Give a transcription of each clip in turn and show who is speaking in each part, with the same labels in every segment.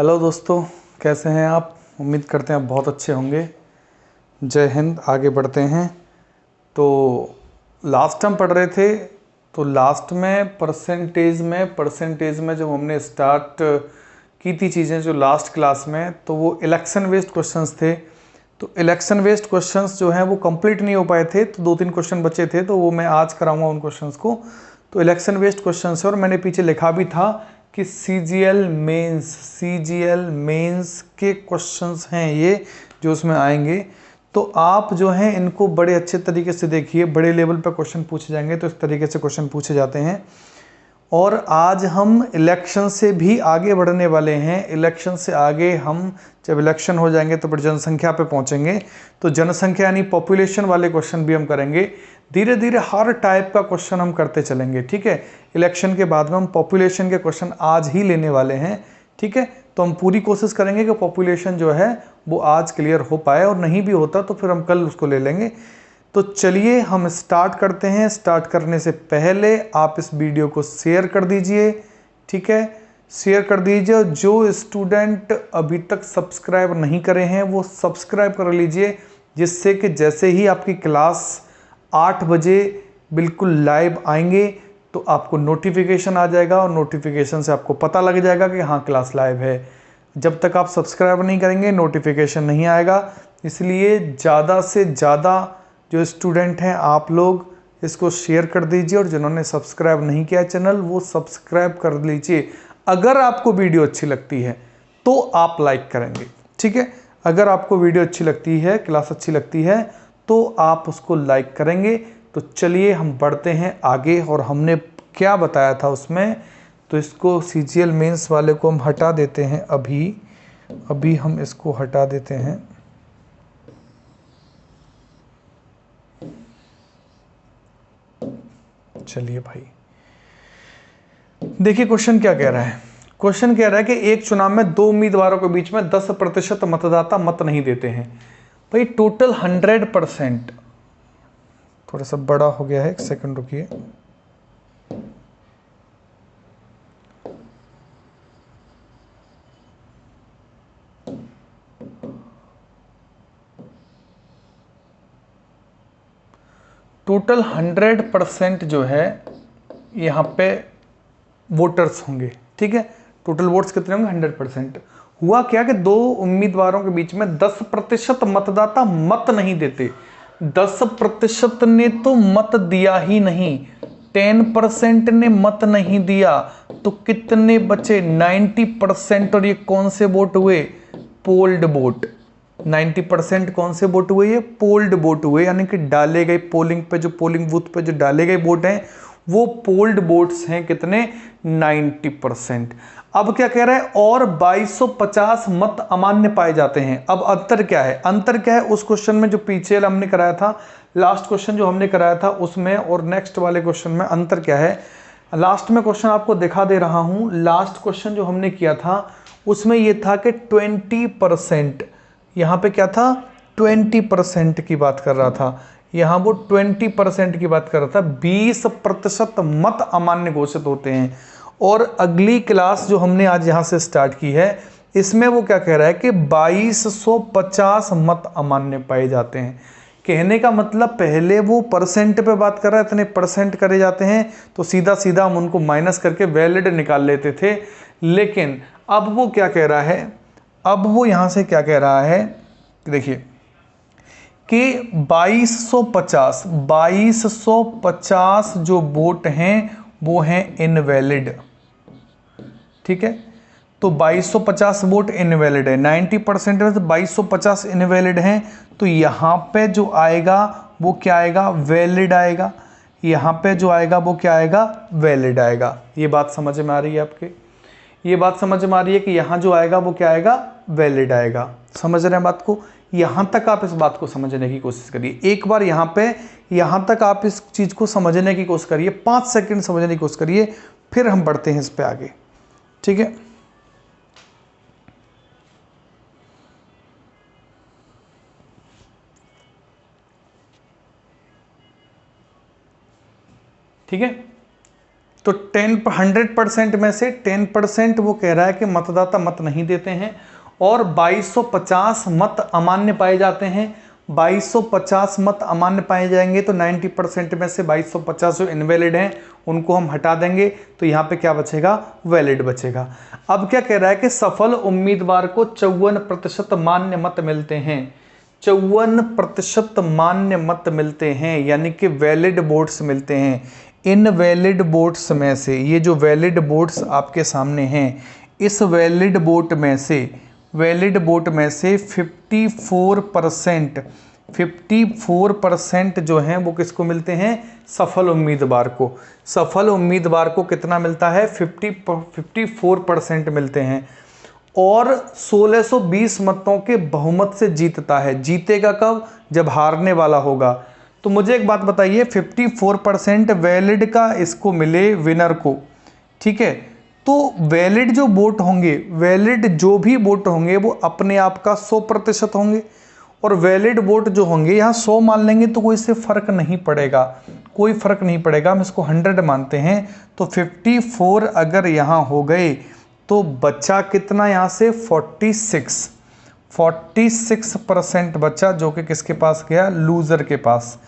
Speaker 1: Hello दोस्तों, कैसे हैं आप। उम्मीद करते हैं आप बहुत अच्छे होंगे। जय हिंद। आगे बढ़ते हैं। तो लास्ट हम पढ़ रहे थे, तो लास्ट में परसेंटेज में जब हमने स्टार्ट की थी चीज़ें जो लास्ट क्लास में, तो वो इलेक्शन बेस्ड क्वेश्चंस थे। तो इलेक्शन बेस्ड क्वेश्चंस जो हैं वो कंप्लीट नहीं हो पाए थे, तो 2-3 क्वेश्चन बचे थे, तो वो मैं आज कराऊंगा उन क्वेश्चंस को। तो इलेक्शन बेस्ड क्वेश्चंस है और मैंने पीछे लिखा भी था कि सीजीएल मेंस के क्वेश्चंस हैं ये जो उसमें आएंगे। तो आप जो हैं इनको बड़े अच्छे तरीके से देखिए, बड़े लेवल पर क्वेश्चन पूछे जाएंगे, तो इस तरीके से क्वेश्चन पूछे जाते हैं। और आज हम इलेक्शन से भी आगे बढ़ने वाले हैं। इलेक्शन से आगे हम जब इलेक्शन हो जाएंगे तो फिर जनसंख्या पे पहुंचेंगे। तो जनसंख्या यानी पॉपुलेशन वाले क्वेश्चन भी हम करेंगे। धीरे धीरे हर टाइप का क्वेश्चन हम करते चलेंगे, ठीक है। इलेक्शन के बाद में हम पॉपुलेशन के क्वेश्चन आज ही लेने वाले हैं, ठीक है। तो हम पूरी कोशिश करेंगे कि पॉपुलेशन जो है वो आज क्लियर हो पाए, और नहीं भी होता तो फिर हम कल उसको ले लेंगे। तो चलिए हम स्टार्ट करते हैं। स्टार्ट करने से पहले आप इस वीडियो को शेयर कर दीजिए, ठीक है। शेयर कर दीजिए। जो स्टूडेंट अभी तक सब्सक्राइब नहीं करे हैं वो सब्सक्राइब कर लीजिए, जिससे कि जैसे ही आपकी क्लास 8 बजे बिल्कुल लाइव आएंगे तो आपको नोटिफिकेशन आ जाएगा, और नोटिफिकेशन से आपको पता लग जाएगा कि हाँ क्लास लाइव है। जब तक आप सब्सक्राइब नहीं करेंगे नोटिफिकेशन नहीं आएगा। इसलिए ज़्यादा से ज़्यादा जो स्टूडेंट हैं आप लोग इसको शेयर कर दीजिए, और जिन्होंने सब्सक्राइब नहीं किया चैनल वो सब्सक्राइब कर लीजिए। अगर आपको वीडियो अच्छी लगती है तो आप लाइक करेंगे, ठीक है। अगर आपको वीडियो अच्छी लगती है, क्लास अच्छी लगती है, तो आप उसको लाइक करेंगे। तो चलिए हम बढ़ते हैं आगे। और हमने क्या बताया था उसमें, तो इसको सीजीएल मेंस वाले को हम हटा देते हैं। अभी हम इसको हटा देते हैं। चलिए भाई, देखिए क्वेश्चन क्या कह रहा है। क्वेश्चन कह रहा है कि एक चुनाव में 2 उम्मीदवारों के बीच में 10% मतदाता मत नहीं देते हैं। भाई टोटल 100%, थोड़ा सा बड़ा हो गया है, एक सेकंड रुकिए। टोटल 100% जो है यहाँ पे वोटर्स होंगे, ठीक है। टोटल वोट्स कितने होंगे? 100%। हुआ क्या कि 2 उम्मीदवारों के बीच में 10% मतदाता मत नहीं देते। 10% ने तो मत दिया ही नहीं, 10% ने मत नहीं दिया, तो कितने बचे? 90%। और ये कौन से वोट हुए? Polled vote. 90% कौन से वोट हुए? ये पोल्ड वोट हुए, यानी कि डाले गए पोलिंग पे, जो पोलिंग बूथ पे जो डाले गए वोट हैं वो पोल्ड वोट्स हैं। कितने? 90%। अब क्या कह रहा है? और 2250 मत अमान्य पाए जाते हैं। अब अंतर क्या है? अंतर क्या है उस क्वेश्चन में जो पीछे हमने कराया था, लास्ट क्वेश्चन जो हमने कराया था उसमें और नेक्स्ट वाले क्वेश्चन में अंतर क्या है? लास्ट में क्वेश्चन आपको दिखा दे रहा हूं। लास्ट क्वेश्चन जो हमने किया था उसमें यह था कि 20%, यहां पे क्या था? 20% की बात कर रहा था। यहां वो 20% की बात कर रहा था। 20% मत अमान्य घोषित होते हैं। और अगली क्लास जो हमने आज यहां से स्टार्ट की है, इसमें वो क्या कह रहा है कि 2250 मत अमान्य पाए जाते हैं। कहने का मतलब पहले वो परसेंट पे बात कर रहा है, इतने परसेंट करे जाते हैं, तो सीधा सीधा हम उनको माइनस करके वैलिड निकाल लेते थे। लेकिन अब वो क्या कह रहा है? अब वो यहां से क्या कह रहा है, देखिए कि 2250 जो वोट हैं वो हैं इनवैलिड, ठीक है। तो 2250 वोट इनवैलिड है। 90% में से 2250 इनवैलिड हैं। तो यहां पे जो आएगा वो क्या आएगा? वैलिड आएगा। यहां पे जो आएगा वो क्या आएगा? वैलिड आएगा। ये बात समझ में आ रही है आपके? ये बात समझ में आ रही है कि यहां जो आएगा वो क्या आएगा? वैलिड आएगा। समझ रहे हैं बात को? यहां तक आप इस बात को समझने की कोशिश करिए। एक बार यहां तक आप इस चीज को समझने की कोशिश करिए, 5 सेकंड समझने की कोशिश करिए, फिर हम बढ़ते हैं इस पे आगे, ठीक है। ठीक है, तो 100% में से 10% वो कह रहा है कि मतदाता मत नहीं देते हैं और 2250 मत अमान्य पाए जाते हैं। 2250 मत अमान्य पाए जाएंगे तो 90% में से 2250 जो इनवैलिड हैं उनको हम हटा देंगे, तो यहाँ पे क्या बचेगा, वैलिड बचेगा। अब क्या कह रहा है कि सफल उम्मीदवार को 54% मान्य मत मिलते हैं। 54% मान्य मत मिलते हैं, यानी कि वैलिड वोट्स मिलते हैं। इन वैलिड वोट्स में से, ये जो वैलिड वोट्स आपके सामने हैं, इस वैलिड वोट में से 54% जो हैं वो किसको मिलते हैं, सफल उम्मीदवार को। सफल उम्मीदवार को कितना मिलता है, 54% मिलते हैं और 1620 मतों के बहुमत से जीतता है। जीतेगा कब, जब हारने वाला होगा। तो मुझे एक बात बताइए, 54% वैलिड का इसको मिले विनर को, ठीक है, तो वैलिड जो वोट होंगे, वैलिड जो भी वोट होंगे वो अपने आप का 100% होंगे और वैलिड वोट जो होंगे, यहाँ 100 मान लेंगे तो कोई इससे फ़र्क नहीं पड़ेगा, कोई फ़र्क नहीं पड़ेगा, हम इसको 100 मानते हैं। तो 54 अगर यहाँ हो गए तो बचा कितना यहाँ से, 46% बचा, जो कि किसके पास गया, लूज़र के पास।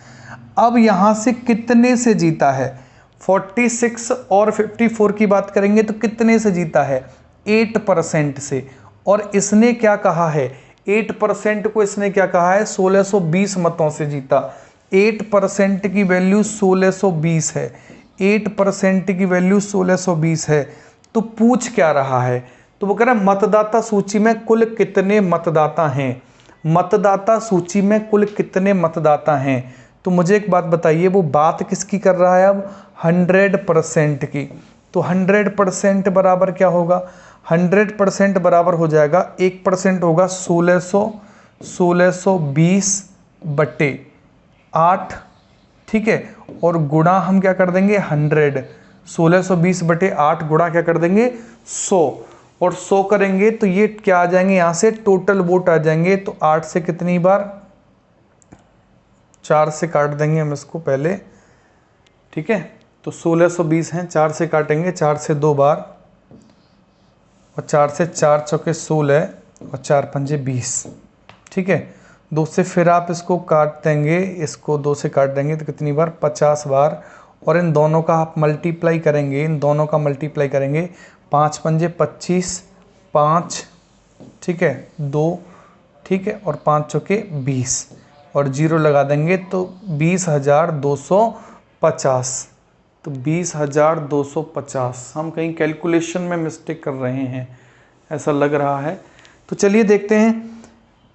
Speaker 1: अब यहाँ से कितने से जीता है, 46 और 54 की बात करेंगे तो कितने से जीता है, 8% से। और इसने क्या कहा है, 8% को इसने क्या कहा है, 1620 मतों से जीता। 8% की वैल्यू 1620 है, 8% की वैल्यू 1620 है। तो पूछ क्या रहा है, तो वो कह रहा है मतदाता सूची में कुल कितने मतदाता हैं, मतदाता सूची में कुल कितने मतदाता हैं। तो मुझे एक बात बताइए, वो बात किसकी कर रहा है अब, 100% की। तो 100% बराबर क्या होगा, 100% बराबर हो जाएगा, 1% होगा 1620/8, ठीक है, और गुणा हम क्या कर देंगे 100, 1620/8 गुणा क्या कर देंगे 100, और 100 करेंगे तो ये क्या आ जाएंगे, यहाँ से टोटल वोट आ जाएंगे। तो 8 से कितनी बार, 4 से काट देंगे हम इसको पहले, ठीक है, तो 1620 हैं, 4 से काटेंगे, 4 से 2 बार और 4 से 4 चौके 16 और 4 पंजे 20, ठीक है। 2 से फिर आप इसको काट देंगे, इसको 2 से काट देंगे तो कितनी बार, 50 बार, और इन दोनों का आप मल्टीप्लाई करेंगे, इन दोनों का मल्टीप्लाई करेंगे, 5 पंजे 25, 5, ठीक है, 2, ठीक है, और 5 चौके 20 और 0 लगा देंगे तो 20,250। तो 20,250, हम कहीं कैलकुलेशन में मिस्टेक कर रहे हैं ऐसा लग रहा है। तो चलिए देखते हैं,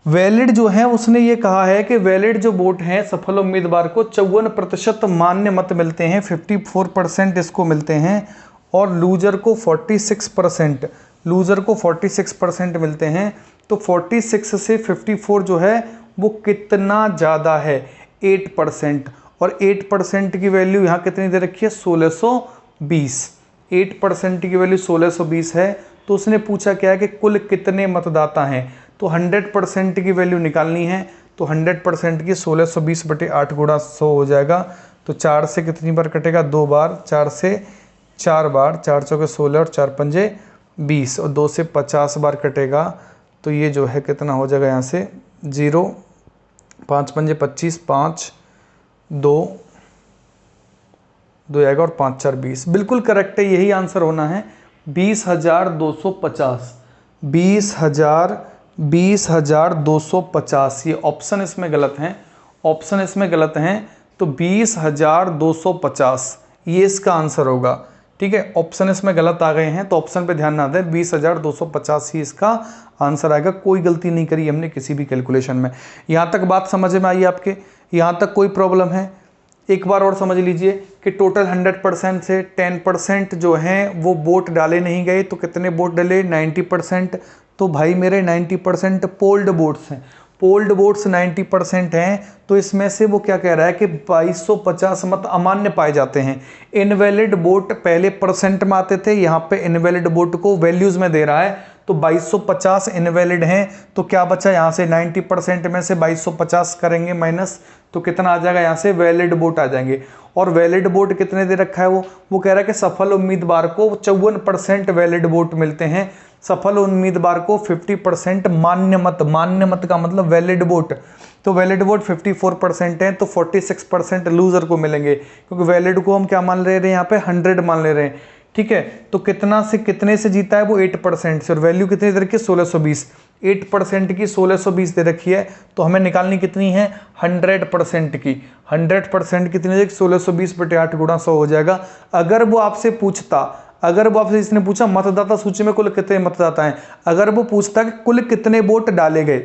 Speaker 1: वैलिड जो है उसने ये कहा है कि वैलिड जो वोट हैं सफल उम्मीदवार को 54% मान्य मत मिलते हैं, 54% इसको मिलते हैं, और लूजर को 46% मिलते हैं। तो 46 से 54 जो है वो कितना ज़्यादा है, 8%, और 8% की वैल्यू यहाँ कितनी दे रखी है, 1620। 8% की वैल्यू 1620 है। तो उसने पूछा क्या है कि कुल कितने मतदाता हैं, तो 100% की वैल्यू निकालनी है। तो 100% की 1620/8 गुणा 100 हो जाएगा। तो 4 से कितनी बार कटेगा, 2 बार, 4 से 4 बार, 4 चौके 16 और 4 पंजे 20, और 2 से 50 बार कटेगा। तो ये जो है कितना हो जाएगा, यहाँ से 0, 5 पंजे 25, 5, 2 आएगा और 5 4 20। बिल्कुल करेक्ट है, यही आंसर होना है, 20,250। 20,250, ये ऑप्शन इसमें गलत हैं, ऑप्शन इसमें गलत हैं। तो 20,250 ये इसका आंसर होगा, ठीक है। ऑप्शन इसमें गलत आ गए हैं तो ऑप्शन पे ध्यान ना दें, 20,250 ही इसका आंसर आएगा। कोई गलती नहीं करी हमने किसी भी कैलकुलेशन में। यहाँ तक बात समझ में आई आपके, यहाँ तक कोई प्रॉब्लम है? एक बार और समझ लीजिए कि टोटल 100% से 10% जो हैं वो वोट डाले नहीं गए, तो कितने वोट डले, 90%। तो भाई मेरे 90% पोल्ड वोट्स हैं, पोल्ड वोट्स 90% हैं। तो इसमें से वो क्या कह रहा है कि 2250 मत अमान्य पाए जाते हैं। इनवैलिड वोट पहले परसेंट में आते थे, यहाँ पे इनवैलिड वोट को वैल्यूज़ में दे रहा है। तो 2250 इनवैलिड हैं, तो क्या बचा यहाँ से 90% में से 2250 करेंगे माइनस, तो कितना आ जाएगा यहाँ से वैलिड वोट आ जाएंगे। और वैलिड वोट कितने दे रखा है वो कह रहा है कि सफल उम्मीदवार को 54% वैलिड वोट मिलते हैं, सफल उम्मीदवार को 50% मान्य मत का मतलब वैलिड वोट, तो वैलिड वोट 54% है, तो 46% लूजर को मिलेंगे, क्योंकि वैलिड को हम क्या मान ले रहे हैं यहाँ पे 100 मान ले रहे हैं। ठीक है, तो कितना से कितने से जीता है वो 8% से, और वैल्यू कितनी दे रखी है 1620, 8% की 1620 दे रखी है, तो हमें निकालनी कितनी है 100% की, 100% कितनी है 1620/8 गुणा 100 हो जाएगा। अगर वो आपसे इसने पूछा मतदाता सूची में कुल कितने मतदाता हैं, अगर वो पूछता कि कुल कितने वोट डाले गए,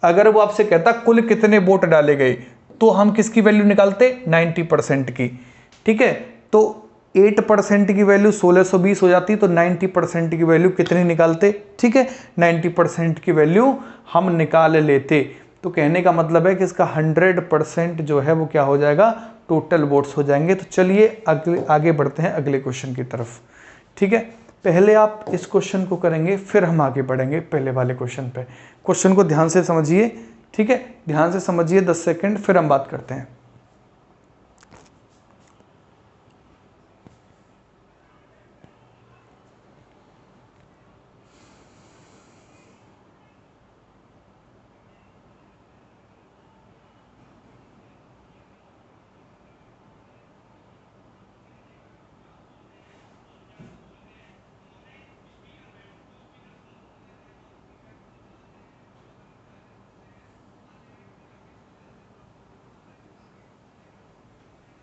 Speaker 1: अगर वो आपसे कहता कुल कितने वोट डाले गए, तो हम किसकी वैल्यू निकालते 90% की। ठीक है, तो 8% की वैल्यू 1620 हो जाती, तो 90% की वैल्यू कितनी निकालते, ठीक है 90% की वैल्यू हम निकाल लेते। तो कहने का मतलब है कि इसका 100% जो है वो क्या हो जाएगा, टोटल वोट्स हो जाएंगे। तो चलिए आगे बढ़ते हैं अगले क्वेश्चन की तरफ। ठीक है, पहले आप इस क्वेश्चन को करेंगे, फिर हम आगे बढ़ेंगे पहले वाले क्वेश्चन पे। क्वेश्चन को ध्यान से समझिए, ठीक है, ध्यान से समझिए 10 सेकंड, फिर हम बात करते हैं।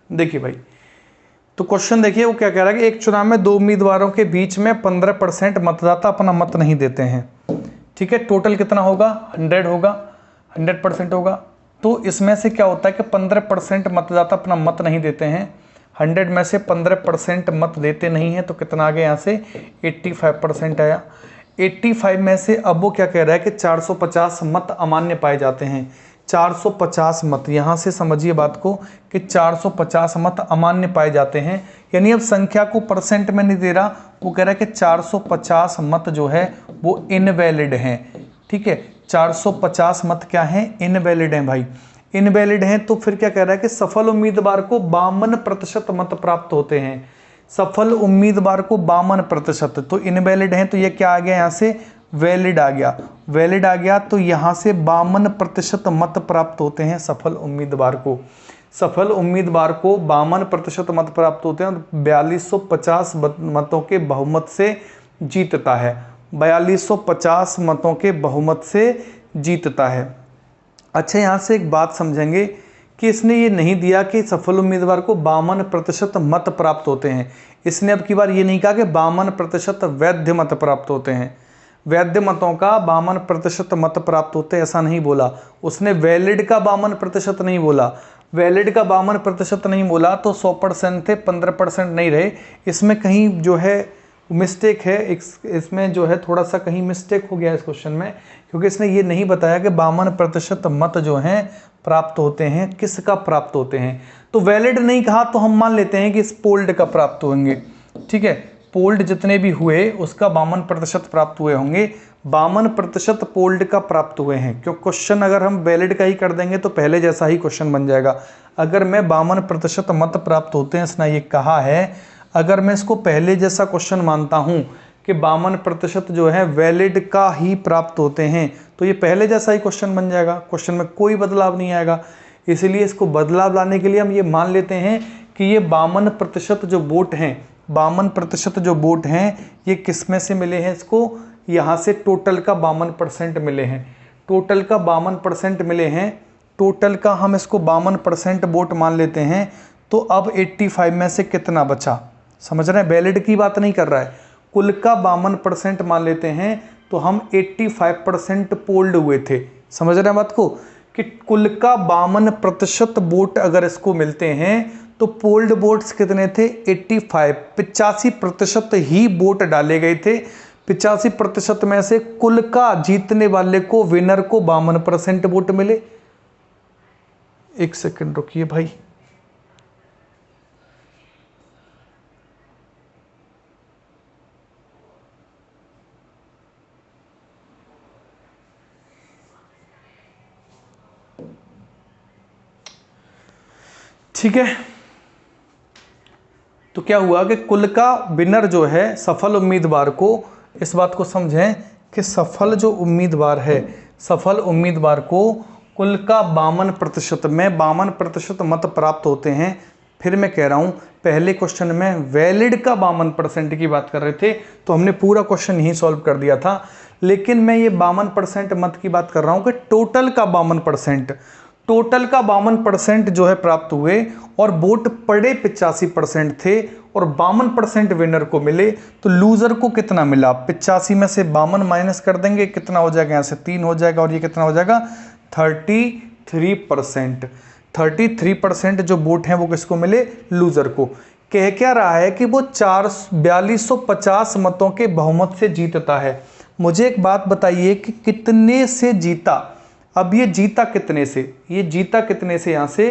Speaker 1: देखिए भाई, तो क्वेश्चन देखिए वो क्या कह रहा है कि एक चुनाव में दो उम्मीदवारों के बीच में 15% मतदाता अपना मत नहीं देते हैं। ठीक है, टोटल कितना होगा 100 होगा, 100% होगा। तो इसमें से क्या होता है कि 15% मतदाता अपना मत नहीं देते हैं, 100 में से 15% मत देते नहीं हैं, तो कितना आ गया यहाँ से 85% आया। 85 में से अब वो क्या कह रहा है कि 450 मत अमान्य पाए जाते हैं। 450 मत, यहाँ से समझिए बात को कि 450 मत अमान्य पाए जाते हैं, यानी अब संख्या को परसेंट में नहीं दे रहा, वो कह रहा है कि 450 मत जो है वो इनवैलिड हैं। ठीक है, 450 मत क्या हैं, इनवैलिड हैं भाई, इनवैलिड हैं। तो फिर क्या कह रहा है कि सफल उम्मीदवार को 52% मत प्राप्त होते हैं, सफल उम्मीदवार को 52%, तो इनवैलिड हैं, तो ये क्या आ गया यहाँ से वैलिड आ गया, वैलिड आ गया। तो यहाँ से 52% मत प्राप्त होते हैं सफल उम्मीदवार को, सफल उम्मीदवार को 52% मत प्राप्त होते हैं, 4250 मतों के बहुमत से जीतता है, 4250 मतों के बहुमत से जीतता है। अच्छा, यहाँ से एक बात समझेंगे कि इसने ये नहीं दिया कि सफल उम्मीदवार को 52% मत प्राप्त होते हैं, इसने अब की बार ये नहीं कहा कि 52% वैध मत प्राप्त होते हैं, वैध मतों का 52% मत प्राप्त होते हैं ऐसा नहीं बोला उसने, वैलिड का 52% नहीं बोला, वैलिड का 52% नहीं बोला, तो 100% थे 15% नहीं रहे। इसमें कहीं जो है मिस्टेक है, इसमें जो है थोड़ा सा कहीं मिस्टेक हो गया इस क्वेश्चन में, क्योंकि इसने ये नहीं बताया कि 52% मत जो हैं प्राप्त होते हैं, किसका प्राप्त होते हैं। तो वैलिड नहीं कहा तो हम मान लेते हैं कि इस पोल्ड का प्राप्त होंगे। ठीक है, पोल्ड जितने भी हुए उसका 52% प्राप्त हुए होंगे, 52% पोल्ड का प्राप्त हुए हैं। क्यों, क्वेश्चन अगर हम वैलिड का ही कर देंगे तो पहले जैसा ही क्वेश्चन बन जाएगा। अगर मैं 52% मत प्राप्त होते हैं इसने ये कहा है, अगर मैं इसको पहले जैसा क्वेश्चन मानता हूं कि 52% जो है वैलिड का ही प्राप्त होते हैं, तो ये पहले जैसा ही क्वेश्चन बन जाएगा, क्वेश्चन में कोई बदलाव नहीं आएगा। इसलिए इसको बदलाव लाने के लिए हम ये मान लेते हैं कि ये 52% जो वोट हैं, 52% जो वोट हैं ये किस में से मिले हैं, इसको यहाँ से टोटल का 52% मिले हैं, टोटल का 52% मिले हैं, टोटल का हम इसको 52% वोट मान लेते हैं। तो अब 85 में से कितना बचा, समझ रहे हैं, वैलिड की बात नहीं कर रहा है, कुल का 52% मान लेते हैं, तो हम 85% पोल्ड हुए थे, समझ रहे हैं बात को, कि कुल का 52% वोट अगर इसको मिलते हैं तो पोल्ड वोट्स कितने थे 85, 85% ही वोट डाले गए थे, 85% में से कुल का जीतने वाले को, विनर को 52% वोट मिले। एक सेकंड रुकिए भाई, ठीक है, तो क्या हुआ कि कुल का विनर जो है सफल उम्मीदवार को, इस बात को समझें कि सफल जो उम्मीदवार है, सफल उम्मीदवार को कुल का 52% में 52% मत प्राप्त होते हैं। फिर मैं कह रहा हूं, पहले क्वेश्चन में वैलिड का 52% की बात कर रहे थे तो हमने पूरा क्वेश्चन यही सॉल्व कर दिया था, लेकिन मैं ये 52% मत की बात कर रहा हूं कि टोटल का 52%, टोटल का 52% जो है प्राप्त हुए और वोट पड़े 85% थे और 52% विनर को मिले, तो लूजर को कितना मिला? 85 में से 52 माइनस कर देंगे, कितना हो जाएगा? यहाँ से 3 हो जाएगा और ये कितना हो जाएगा? 33%। 33% जो वोट हैं वो किसको मिले? लूजर को। कह क्या रहा है कि वो 4250 मतों के बहुमत से जीतता है। मुझे एक बात बताइए कि कितने से जीता? अब ये जीता कितने से? ये जीता कितने से यहाँ से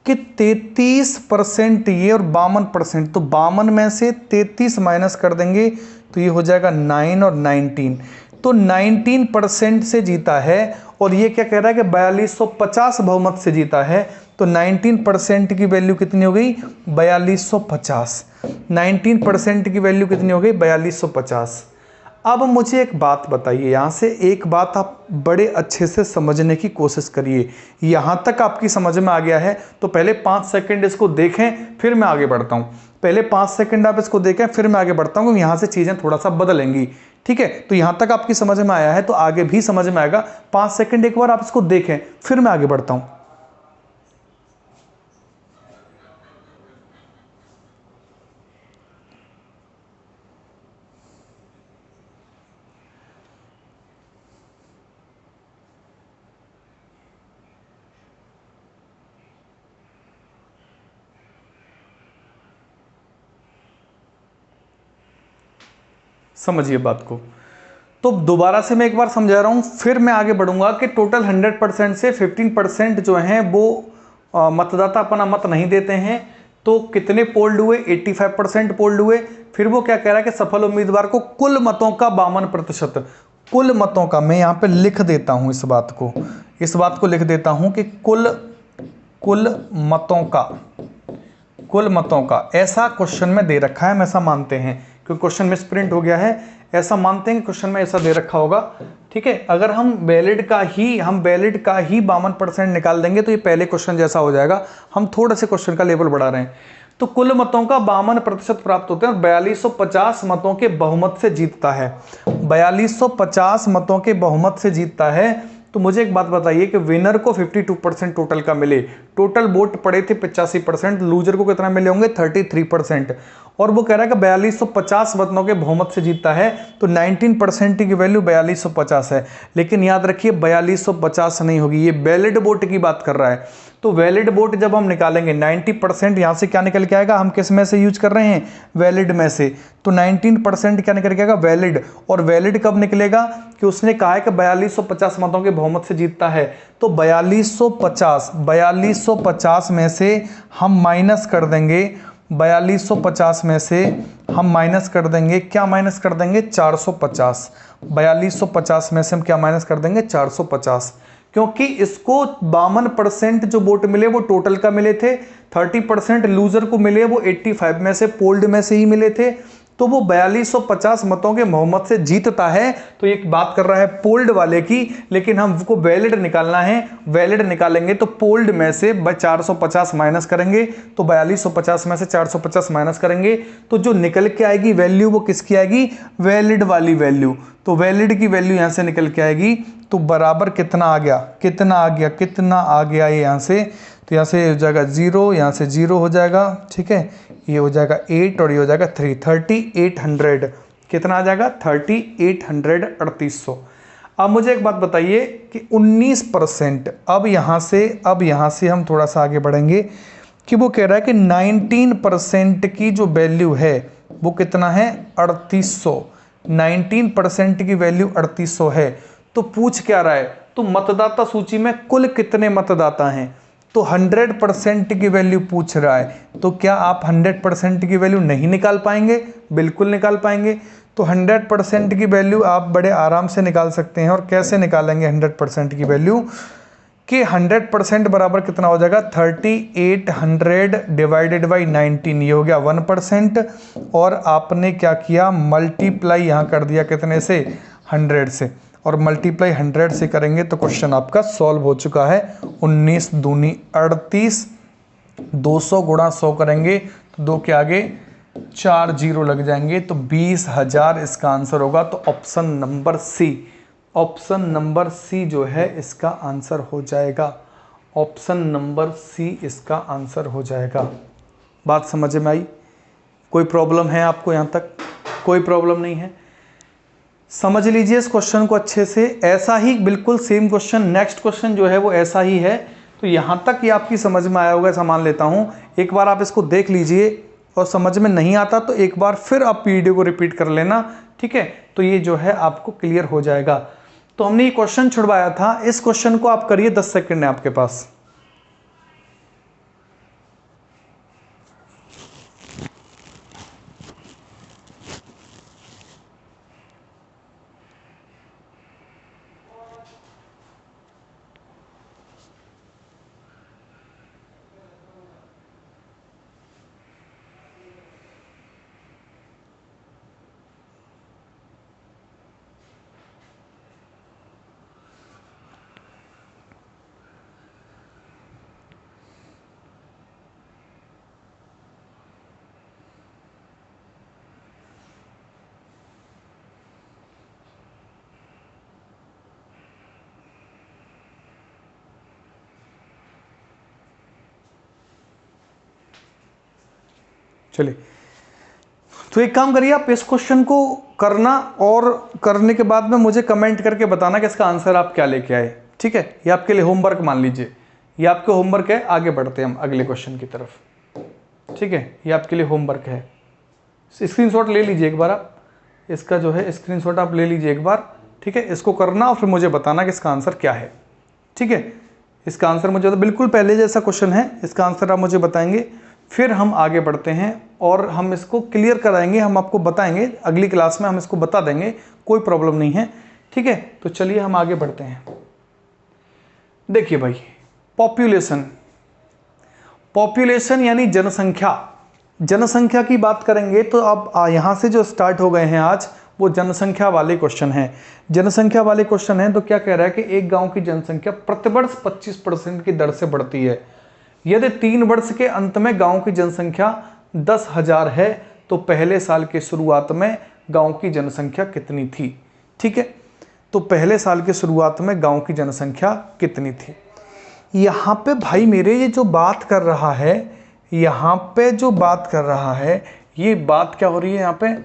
Speaker 1: कि 33% ये और 52%, तो 52 में से 33 माइनस कर देंगे तो ये हो जाएगा 9 और 19, तो 19% से जीता है। और ये क्या कह रहा है कि 4250 बहुमत से जीता है, तो 19% की वैल्यू कितनी हो गई? 4250। 19% की वैल्यू कितनी हो गई? 4250। अब मुझे एक बात बताइए, यहाँ से एक बात आप बड़े अच्छे से समझने की कोशिश करिए। यहाँ तक आपकी समझ में आ गया है तो पहले 5 सेकंड इसको देखें, फिर मैं आगे बढ़ता हूँ। पहले 5 सेकंड आप इसको देखें, फिर मैं आगे बढ़ता हूँ, यहाँ से चीज़ें थोड़ा सा बदलेंगी। ठीक है, तो यहाँ तक आपकी समझ में आया है तो आगे भी समझ में आएगा। 5 सेकंड एक बार आप इसको देखें, फिर मैं आगे बढ़ता हूँ। समझिए बात को। तो दोबारा से मैं एक बार समझा रहा हूं, फिर मैं आगे बढ़ूंगा कि टोटल 100% से 15% जो हैं वो मतदाता अपना मत नहीं देते हैं। तो कितने पोल्ड हुए? 85% पोल्ड हुए। फिर वो क्या कह रहा है कि सफल उम्मीदवार को कुल मतों का 52%, कुल मतों का, मैं यहां पे लिख देता हूं इस बात को लिख देता हूं कि कुल मतों का ऐसा क्वेश्चन में दे रखा है, हम ऐसा मानते हैं क्योंकि क्वेश्चन मिसप्रिंट हो गया है, ऐसा मानते हैं कि क्वेश्चन में ऐसा दे रखा होगा। ठीक है, अगर हम वैलिड का ही 52% निकाल देंगे तो ये पहले क्वेश्चन जैसा हो जाएगा। हम थोड़े से क्वेश्चन का लेवल बढ़ा रहे हैं। तो कुल मतों का 52% प्राप्त होते हैं और 4250 मतों के बहुमत से जीतता है। 4250 मतों के बहुमत से जीतता है। तो मुझे एक बात बताइए कि विनर को 52% टोटल का मिले, टोटल वोट पड़े थे 85%, लूजर को कितना मिले होंगे? 33%। और वो कह रहा है कि 4250 मतों के बहुमत से जीतता है, तो 19% की वैल्यू 4250 है। लेकिन याद रखिए 4250 नहीं होगी, ये वैलिड वोट की बात कर रहा है। तो वैलिड वोट जब हम निकालेंगे 90%, यहाँ से क्या निकल के आएगा? हम किस में से यूज कर रहे हैं? वैलिड में से। तो 19% क्या निकल के आएगा? वैलिड। और वैलिड कब निकलेगा? कि उसने कहा है कि 4250 मतों के बहुमत से जीतता है, तो 4250 में से हम माइनस कर देंगे, 4250 में से हम माइनस कर देंगे, क्या माइनस कर देंगे? 450। 4250 में से हम क्या माइनस कर देंगे? 450, क्योंकि इसको 52% जो वोट मिले वो टोटल का मिले थे, 30% लूजर को मिले वो 85 में से पोल्ड में से ही मिले थे। तो वो 4250 मतों के बहुमत से जीतता है। तो एक बात कर रहा है पोल्ड वाले की, लेकिन हमको वैलिड निकालना है। वैलिड निकालेंगे तो पोल्ड में से 450 माइनस करेंगे, तो 4250 में से 450 माइनस करेंगे तो जो निकल के आएगी वैल्यू वो किसकी आएगी? वैलिड वाली वैल्यू। तो वैलिड की वैल्यू यहां से निकल के आएगी, तो बराबर कितना आ गया? कितना आ गया ये यहाँ से? तो यहाँ से हो जाएगा 0, यहाँ से 0 हो जाएगा। ठीक है, ये हो जाएगा 8 और ये हो जाएगा 3, 3800। कितना आ जाएगा? 3800, 3800। अब मुझे एक बात बताइए कि 19%, अब यहाँ से हम थोड़ा सा आगे बढ़ेंगे कि वो कह रहा है कि 19% की जो वैल्यू है वो कितना है? 3800। 19% की वैल्यू 3800 है। तो पूछ क्या रहा है? तो मतदाता सूची में कुल कितने मतदाता हैं? तो 100% की वैल्यू पूछ रहा है। तो क्या आप 100% की वैल्यू नहीं निकाल पाएंगे? बिल्कुल निकाल पाएंगे। तो 100% की वैल्यू आप बड़े आराम से निकाल सकते हैं। और कैसे निकालेंगे 100% की वैल्यू? कि 100% बराबर कितना हो जाएगा 3800 डिवाइडेड बाई 19, ये हो गया 1%। और आपने क्या किया, मल्टीप्लाई यहाँ कर दिया कितने से, 100 से, और मल्टीप्लाई 100 से करेंगे तो क्वेश्चन आपका सॉल्व हो चुका है। 19 दूनी 38, 200 गुणा 100 करेंगे तो 2 के आगे 4 जीरो लग जाएंगे, तो 20,000 इसका आंसर होगा। तो option number C, option number C जो है इसका आंसर हो जाएगा। ऑप्शन नंबर सी इसका आंसर हो जाएगा। बात समझ में आई? कोई प्रॉब्लम है आपको यहाँ तक? कोई प्रॉब्लम नहीं है? समझ लीजिए इस क्वेश्चन को अच्छे से। ऐसा ही बिल्कुल सेम क्वेश्चन, नेक्स्ट क्वेश्चन जो है वो ऐसा ही है। तो यहाँ तक ये आपकी समझ में आया होगा, ऐसा मान लेता हूँ। एक बार आप इसको देख लीजिए, और समझ में नहीं आता तो एक बार फिर आप वीडियो को रिपीट कर लेना, ठीक है? तो ये जो है आपको क्लियर हो जाएगा। तो हमने ये क्वेश्चन छुड़वाया था, इस क्वेश्चन को आप करिए, 10 सेकंड है आपके पास। चलिए, तो एक काम करिए, आप इस क्वेश्चन को करना, और करने के बाद में मुझे कमेंट करके बताना कि इसका आंसर आप क्या लेके आए, ठीक है? ये आपके लिए होमवर्क मान लीजिए, ये आपके होमवर्क है। आगे बढ़ते हैं हम अगले क्वेश्चन की तरफ, ठीक है? ये आपके लिए होमवर्क है। स्क्रीनशॉट ले लीजिए एक बार, आप इसका जो है स्क्रीनशॉट आप ले लीजिए एक बार, ठीक है? इसको करना और फिर मुझे बताना कि इसका आंसर क्या है, ठीक है? इसका आंसर मुझे, तो बिल्कुल पहले जैसा क्वेश्चन है, इसका आंसर आप मुझे बताएंगे, फिर हम आगे बढ़ते हैं और हम इसको क्लियर कराएंगे। हम आपको बताएंगे अगली क्लास में, हम इसको बता देंगे, कोई प्रॉब्लम नहीं है, ठीक है? तो चलिए हम आगे बढ़ते हैं। देखिए भाई, पॉपुलेशन, पॉपुलेशन यानी जनसंख्या, जनसंख्या की बात करेंगे तो अब यहाँ से जो स्टार्ट हो गए हैं आज, वो जनसंख्या वाले क्वेश्चन हैं। जनसंख्या वाले क्वेश्चन हैं तो क्या कह रहा है कि एक गांव की जनसंख्या प्रतिवर्ष 25% की दर से बढ़ती है। यदि 3 वर्ष के अंत में गांव की जनसंख्या 10,000 है तो पहले साल के शुरुआत में गांव की जनसंख्या कितनी थी, ठीक है? तो पहले साल के शुरुआत में गांव की जनसंख्या कितनी थी। यहाँ पे भाई मेरे ये जो बात कर रहा है, यहाँ पे जो बात कर रहा है, ये बात क्या हो रही है यहाँ पे,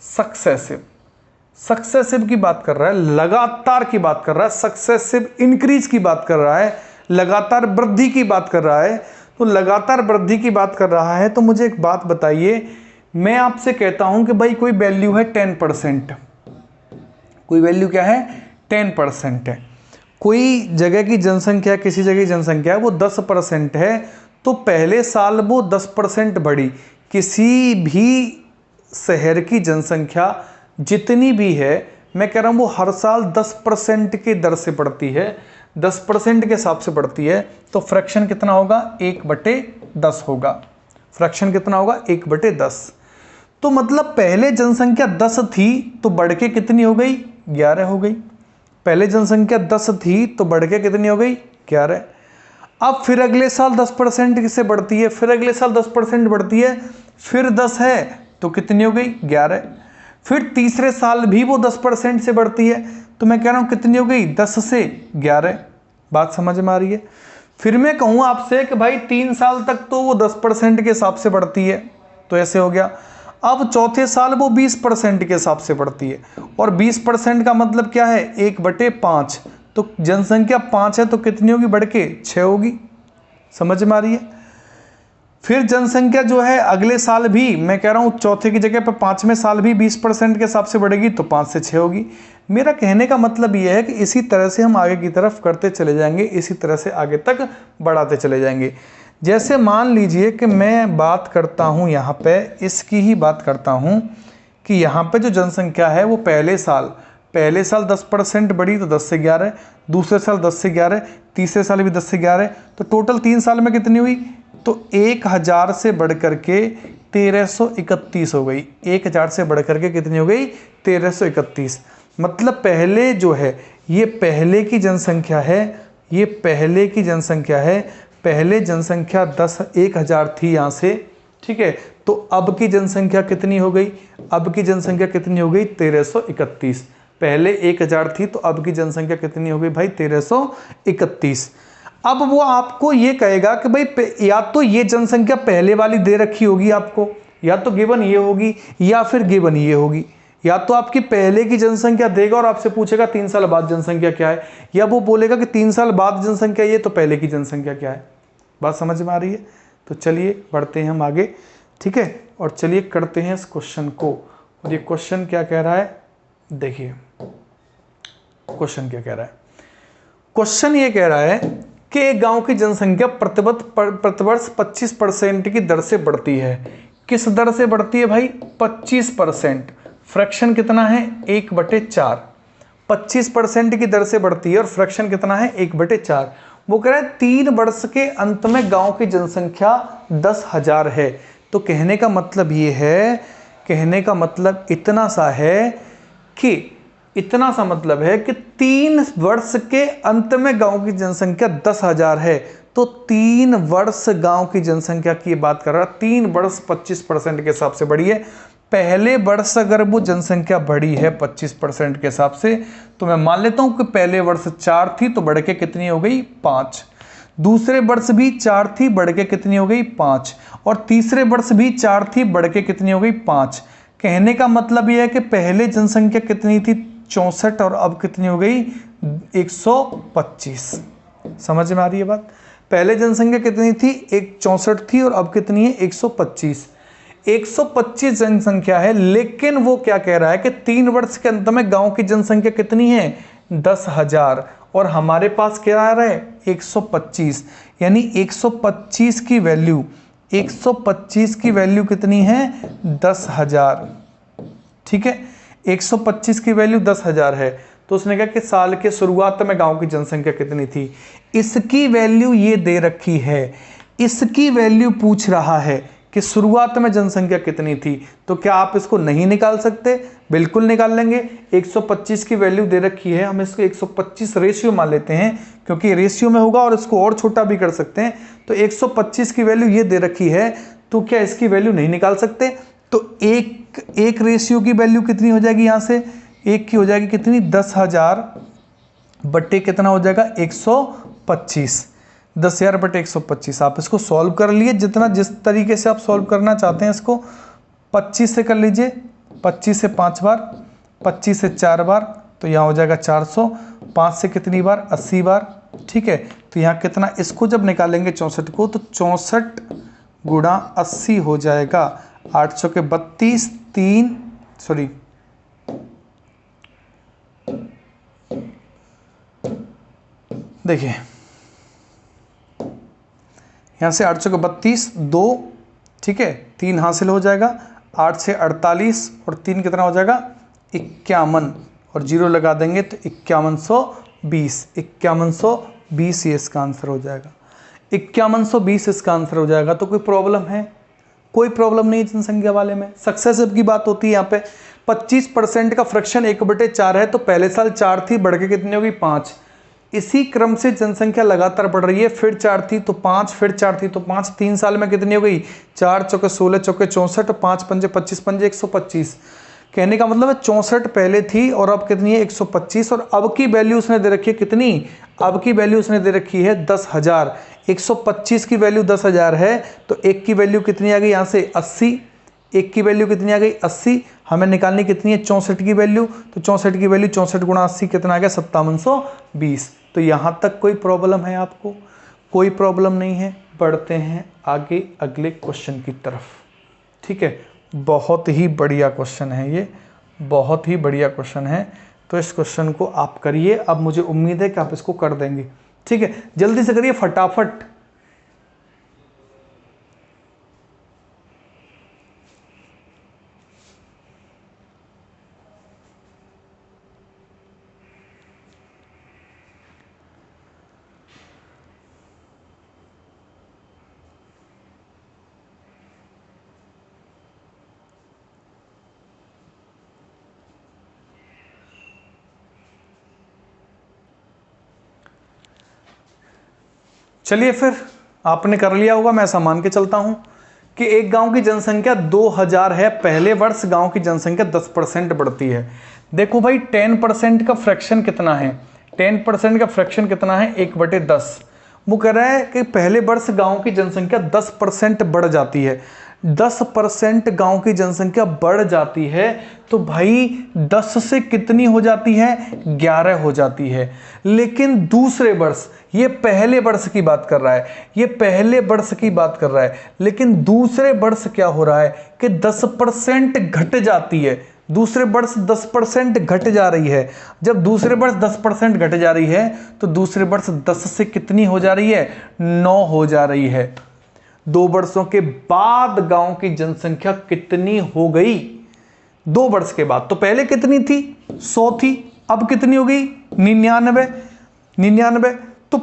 Speaker 1: सक्सेसिव, सक्सेसिव की बात कर रहा है, लगातार की बात कर रहा है, सक्सेसिव इंक्रीज की बात कर रहा है, लगातार वृद्धि की बात कर रहा है। तो लगातार वृद्धि की बात कर रहा है तो मुझे एक बात बताइए, मैं आपसे कहता हूं कि भाई कोई वैल्यू है 10%, कोई वैल्यू क्या है 10% है, कोई जगह की जनसंख्या, किसी जगह की जनसंख्या वो 10% है, तो पहले साल वो 10% बढ़ी। किसी भी शहर की जनसंख्या जितनी भी है, मैं कह रहा हूँ वो हर साल 10% की दर से बढ़ती है, 10% के हिसाब से बढ़ती है। तो फ्रैक्शन कितना होगा, 1/10 होगा। फ्रैक्शन कितना होगा, 1/10। तो मतलब पहले जनसंख्या 10 थी तो बढ़ के कितनी हो गई, 11 हो गई। पहले जनसंख्या 10 थी तो बढ़ के कितनी हो गई, 11। अब फिर अगले साल 10% से बढ़ती है, फिर अगले साल 10% बढ़ती है, फिर 10 है तो कितनी हो गई, 11। फिर तीसरे साल भी वो 10% से बढ़ती है, तो मैं कह रहा हूं कितनी हो गई, 10 से 11। बात समझ में आ रही है? फिर मैं कहूँ आपसे कि भाई 3 साल तक तो वो 10% के हिसाब से बढ़ती है, तो ऐसे हो गया। अब चौथे साल वो 20% के हिसाब से बढ़ती है, और 20% का मतलब क्या है, 1/5। तो जनसंख्या 5 है तो कितनी होगी, बढ़ के 6 होगी। समझ में आ रही है? फिर जनसंख्या जो है अगले साल भी, मैं कह रहा हूँ चौथे की जगह पर 5वें साल भी 20% के हिसाब से बढ़ेगी, तो 5 से 6 होगी। मेरा कहने का मतलब यह है कि इसी तरह से हम आगे की तरफ करते चले जाएंगे, इसी तरह से आगे तक बढ़ाते चले जाएंगे। जैसे मान लीजिए कि मैं बात करता हूँ यहाँ पे, इसकी ही बात करता हूँ कि यहाँ पे जो जनसंख्या है वो पहले साल पहले साल 10% बढ़ी तो 10 से 11, दूसरे साल 10 से 11, तीसरे साल भी 10 से 11, तो टोटल 3 साल में कितनी हुई? तो 1000 से बढ़ करके 1331 हो गई। 1000 से बढ़ करके कितनी हो गई? 1331। मतलब पहले जो है ये पहले की जनसंख्या है, ये पहले की जनसंख्या है। पहले जनसंख्या 1000 थी यहाँ से, ठीक है। तो अब की जनसंख्या कितनी हो गई? अब की जनसंख्या कितनी हो गई? 1331। पहले 1000 थी तो अब की जनसंख्या कितनी हो गई भाई? 1331। अब वो आपको ये कहेगा कि भाई या तो ये जनसंख्या पहले वाली दे रखी होगी आपको, या तो गिवन ये होगी, या फिर गिवन ये होगी। या तो आपकी पहले की जनसंख्या देगा और आपसे पूछेगा 3 साल बाद जनसंख्या क्या है, या वो बोलेगा कि 3 साल बाद जनसंख्या ये तो पहले की जनसंख्या क्या है। बात समझ में आ रही है? तो चलिए बढ़ते हैं हम आगे, ठीक है। और चलिए करते हैं इस क्वेश्चन को। और ये क्वेश्चन क्या कह रहा है, देखिए क्वेश्चन क्या कह रहा है। क्वेश्चन ये कह रहा है कि एक गांव की जनसंख्या प्रतिवर्ष 25% की दर से बढ़ती है। किस दर से बढ़ती है भाई? 25%। फ्रैक्शन कितना है? 1/4। 25% की दर से बढ़ती है और फ्रैक्शन कितना है? 1/4। वो कह रहा है 3 वर्ष के अंत में गांव की जनसंख्या 10,000 है। तो कहने का मतलब ये है, कहने का मतलब इतना सा है कि, इतना सा मतलब है कि 3 वर्ष के अंत में गांव की जनसंख्या 10,000 है। तो 3 वर्ष गांव की जनसंख्या की बात कर रहा है। 3 वर्ष 25% के हिसाब से बढ़ी है। पहले वर्ष अगर वो जनसंख्या बढ़ी है 25% के हिसाब से, तो मैं मान लेता हूं कि पहले वर्ष 4 थी तो बढ़ के कितनी हो गई? 5। दूसरे वर्ष भी 4 थी, बढ़ के कितनी हो गई? 5। और तीसरे वर्ष भी 4 थी, बढ़ के कितनी हो गई? 5। कहने का मतलब यह है कि पहले जनसंख्या कितनी थी? 64, और अब कितनी हो गई? 125। समझ में आ रही है बात? पहले जनसंख्या कितनी थी? 64 थी, और अब कितनी है? 125। 125 जनसंख्या है, लेकिन वो क्या कह रहा है कि 3 वर्ष के अंत में गांव की जनसंख्या कितनी है? 10,000। और हमारे पास क्या आ रहा है? 125। यानी 125 की वैल्यू, 125 की वैल्यू कितनी है? 10,000। ठीक है, 125 की वैल्यू 10,000 है। तो उसने कहा कि साल के शुरुआत में गांव की जनसंख्या कितनी थी। इसकी वैल्यू ये दे रखी है, इसकी वैल्यू पूछ रहा है कि शुरुआत में जनसंख्या कितनी थी। तो क्या आप इसको नहीं निकाल सकते? बिल्कुल निकाल लेंगे। 125 की वैल्यू दे रखी है, हम इसको 125 रेशियो मान लेते हैं, क्योंकि रेशियो में होगा और इसको और छोटा भी कर सकते हैं। तो 125 की वैल्यू ये दे रखी है, तो क्या इसकी वैल्यू नहीं निकाल सकते? तो एक रेशियो की वैल्यू कितनी हो जाएगी? यहां से एक की हो जाएगी कितनी? 10,000 बट्टे कितना हो जाएगा? 125। 10,000 बटे 125। आप इसको सॉल्व कर लिए, जितना जिस तरीके से आप सॉल्व करना चाहते हैं इसको। 25 से कर लीजिए, 25 से 5 बार, 25 से 4 बार, तो यहाँ हो जाएगा 400। 5 से कितनी बार? 80 बार। ठीक है, तो यहाँ कितना, इसको जब निकालेंगे 64 को, तो 64 गुणा 80 हो जाएगा 800 के 32। 3 सॉरी देखिए, यहाँ से 800 के 32, 2, ठीक है, 3 हासिल हो जाएगा। 8 से 48 और 3 कितना हो जाएगा? 51, और 0 लगा देंगे तो 5120। 5120 ये इसका आंसर हो जाएगा। 5120 इसका आंसर हो जाएगा। तो कोई प्रॉब्लम है? कोई प्रॉब्लम नहीं जनसंख्या वाले में। सक्सेसिव की बात होती है यहाँ पे। 25% का फ्रैक्शन 1/4 है, तो पहले साल 4 थी, बढ़ के कितनी होगी? 5। इसी क्रम से जनसंख्या लगातार बढ़ रही है। फिर 4 थी तो 5, फिर 4 थी तो 5। 3 साल में कितनी हो गई? 4 चौके 16, चौके 64, 5 पंजे 25, पंजे 125। कहने का मतलब है 64 पहले थी और अब कितनी है? 125। और अब की वैल्यू उसने दे रखी है कितनी? अब की वैल्यू उसने दे रखी है 10,000। 125 की वैल्यू 10,000 है, तो एक की वैल्यू कितनी आ गई यहाँ से? 80। एक की वैल्यू कितनी आ गई? 80। हमें निकालनी कितनी है? 64 की वैल्यू। तो 64 की वैल्यू 64 गुणा 80 कितना आ गया? 5720। तो यहाँ तक कोई प्रॉब्लम है आपको? कोई प्रॉब्लम नहीं है। बढ़ते हैं आगे अगले क्वेश्चन की तरफ। ठीक है, बहुत ही बढ़िया क्वेश्चन है ये, बहुत ही बढ़िया क्वेश्चन है। तो इस क्वेश्चन को आप करिए। अब मुझे उम्मीद है कि आप इसको कर देंगे। ठीक है, जल्दी से करिए फटाफट। चलिए फिर, आपने कर लिया होगा, मैं ऐसा मान के चलता हूं कि एक गांव की जनसंख्या 2000 है, पहले वर्ष गांव की जनसंख्या 10% बढ़ती है। देखो भाई 10% का फ्रैक्शन कितना है, 10% का फ्रैक्शन कितना है, 1/10। वो कह रहा है कि पहले वर्ष गांव की जनसंख्या 10% बढ़ जाती है। 10% गांव की जनसंख्या बढ़ जाती है तो भाई 10 से कितनी हो जाती है, 11 हो जाती है। लेकिन दूसरे वर्ष, ये पहले वर्ष की बात कर रहा है, ये पहले वर्ष की बात कर रहा है, लेकिन दूसरे वर्ष क्या हो रहा है कि 10% घट जाती है। दूसरे वर्ष 10% घट जा रही है। जब दूसरे वर्ष 10% घट जा रही है तो दूसरे वर्ष 10 से कितनी हो जा रही है, 9 हो जा रही है। 2 वर्षों के बाद गांव की जनसंख्या कितनी हो गई, 2 वर्ष के बाद। तो पहले कितनी थी, 100 थी, अब कितनी हो गई, 99। तो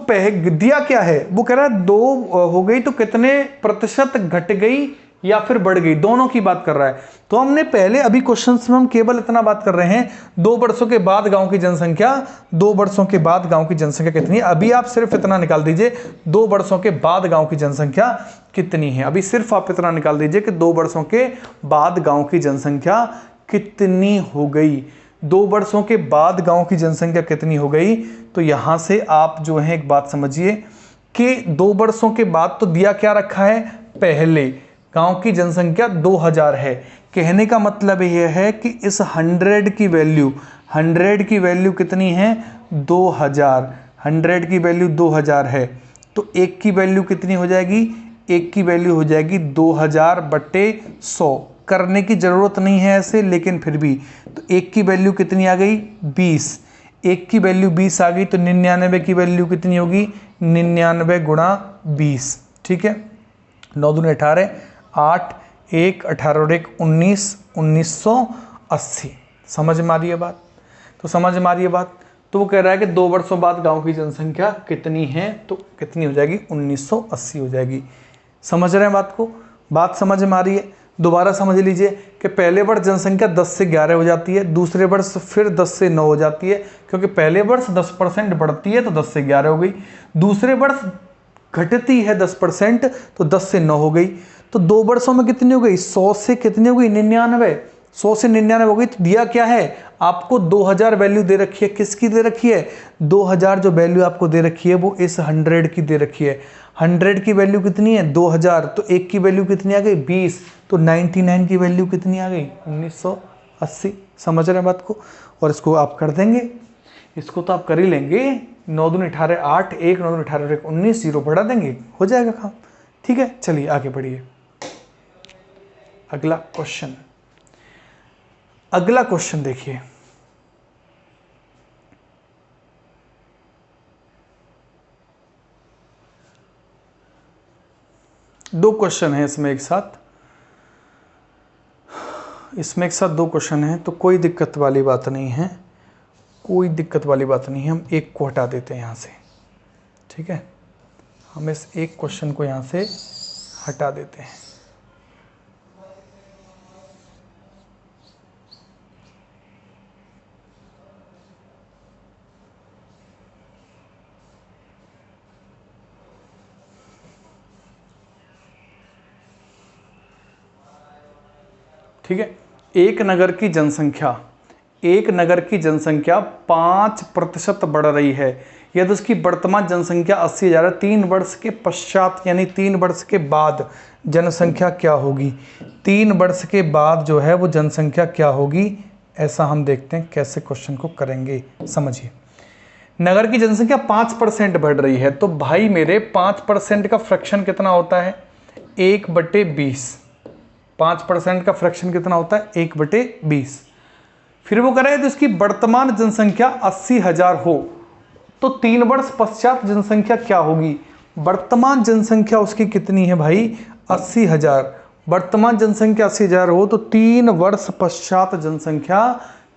Speaker 1: दिया क्या है, वो कह रहा है 2 हो गई तो कितने प्रतिशत घट गई या फिर बढ़ गई, दोनों की बात कर रहा है। तो हमने पहले अभी क्वेश्चन में हम केवल इतना बात कर रहे हैं 2 वर्षों के बाद गांव की जनसंख्या, 2 वर्षों के बाद गांव की जनसंख्या कितनी है। अभी आप सिर्फ इतना निकाल दीजिए 2 वर्षों के बाद गांव की जनसंख्या कितनी है। अभी सिर्फ आप इतना निकाल दीजिए कि 2 वर्षों के बाद गांव की जनसंख्या कितनी हो गई। 2 वर्षों के बाद गांव की जनसंख्या कितनी हो गई, तो यहां से आप जो है एक बात समझिए कि 2 वर्षों के बाद तो दिया क्या रखा है, पहले गांव की जनसंख्या 2000 है। कहने का मतलब यह है कि इस 100 की वैल्यू, 100 की वैल्यू कितनी है, 2000। 100 की वैल्यू 2000 है तो 1 की वैल्यू कितनी हो जाएगी, 1 की वैल्यू हो जाएगी 2000/100। करने की जरूरत नहीं है ऐसे, लेकिन फिर भी। तो 1 की वैल्यू कितनी आ गई, 20। 1 की वैल्यू 20 आ गई तो 99 की वैल्यू कितनी होगी, 99 × 20। ठीक है, 9 दूनी 18, 8, 1, 18 और 1, 19, 1980। समझ में आ रही है बात, तो समझ में आ रही है बात। तो वो कह रहा है कि 2 वर्षों बाद गांव की जनसंख्या कितनी है, तो कितनी हो जाएगी, 1980 हो जाएगी। समझ रहे हैं बात को, बात समझ में आ रही है। दोबारा समझ लीजिए कि पहले वर्ष जनसंख्या 10 से 11 हो जाती है, दूसरे वर्ष फिर 10 से 9 हो जाती है, क्योंकि पहले वर्ष 10% बढ़ती है तो 10 से 11 हो गई, दूसरे वर्ष घटती है 10% तो 10 से 9 हो गई। तो 2 वर्षों में कितनी हो गई, 100 से कितनी हो गई, 99। 100 से 99 हो गई। तो दिया क्या है आपको, 2000 वैल्यू दे रखी है। किसकी दे रखी है, 2000 जो वैल्यू आपको दे रखी है वो इस 100 की दे रखी है। 100 की वैल्यू कितनी है, 2000। तो 1 की वैल्यू कितनी आ गई, 20। तो 99 की वैल्यू कितनी आ गई, 1980। समझ रहे हैं बात को। और इसको आप कर देंगे, इसको तो आप कर ही लेंगे। 9 दूनी 18, 8, 1, 9 दूनी 18, 1, 19, 0 बढ़ा देंगे, हो जाएगा काम। ठीक है, चलिए आगे बढ़िए। अगला क्वेश्चन, अगला क्वेश्चन देखिए। दो क्वेश्चन है इसमें एक साथ, इसमें एक साथ 2 क्वेश्चन है, तो कोई दिक्कत वाली बात नहीं है, कोई दिक्कत वाली बात नहीं है। हम एक को हटा देते हैं यहाँ से, ठीक है। हम इस एक क्वेश्चन को यहाँ से हटा देते हैं। ठीक है, एक नगर की जनसंख्या, एक नगर की जनसंख्या 5% बढ़ रही है यदि उसकी वर्तमान जनसंख्या 80,000 है। 3 वर्ष के पश्चात यानी 3 वर्ष के बाद जनसंख्या क्या होगी, 3 वर्ष के बाद जो है वो जनसंख्या क्या होगी, ऐसा हम देखते हैं कैसे क्वेश्चन को करेंगे। समझिए, नगर की जनसंख्या 5% बढ़ रही है, तो भाई मेरे 5% का फ्रैक्शन कितना होता है, 1/20। 5% का फ्रैक्शन कितना होता है, 1/20। फिर वो कह रहे हैं तो इसकी वर्तमान जनसंख्या 80,000 हो तो 3 वर्ष पश्चात जनसंख्या क्या होगी। वर्तमान जनसंख्या उसकी कितनी है भाई, 80,000। वर्तमान जनसंख्या 80,000 हो तो 3 वर्ष पश्चात जनसंख्या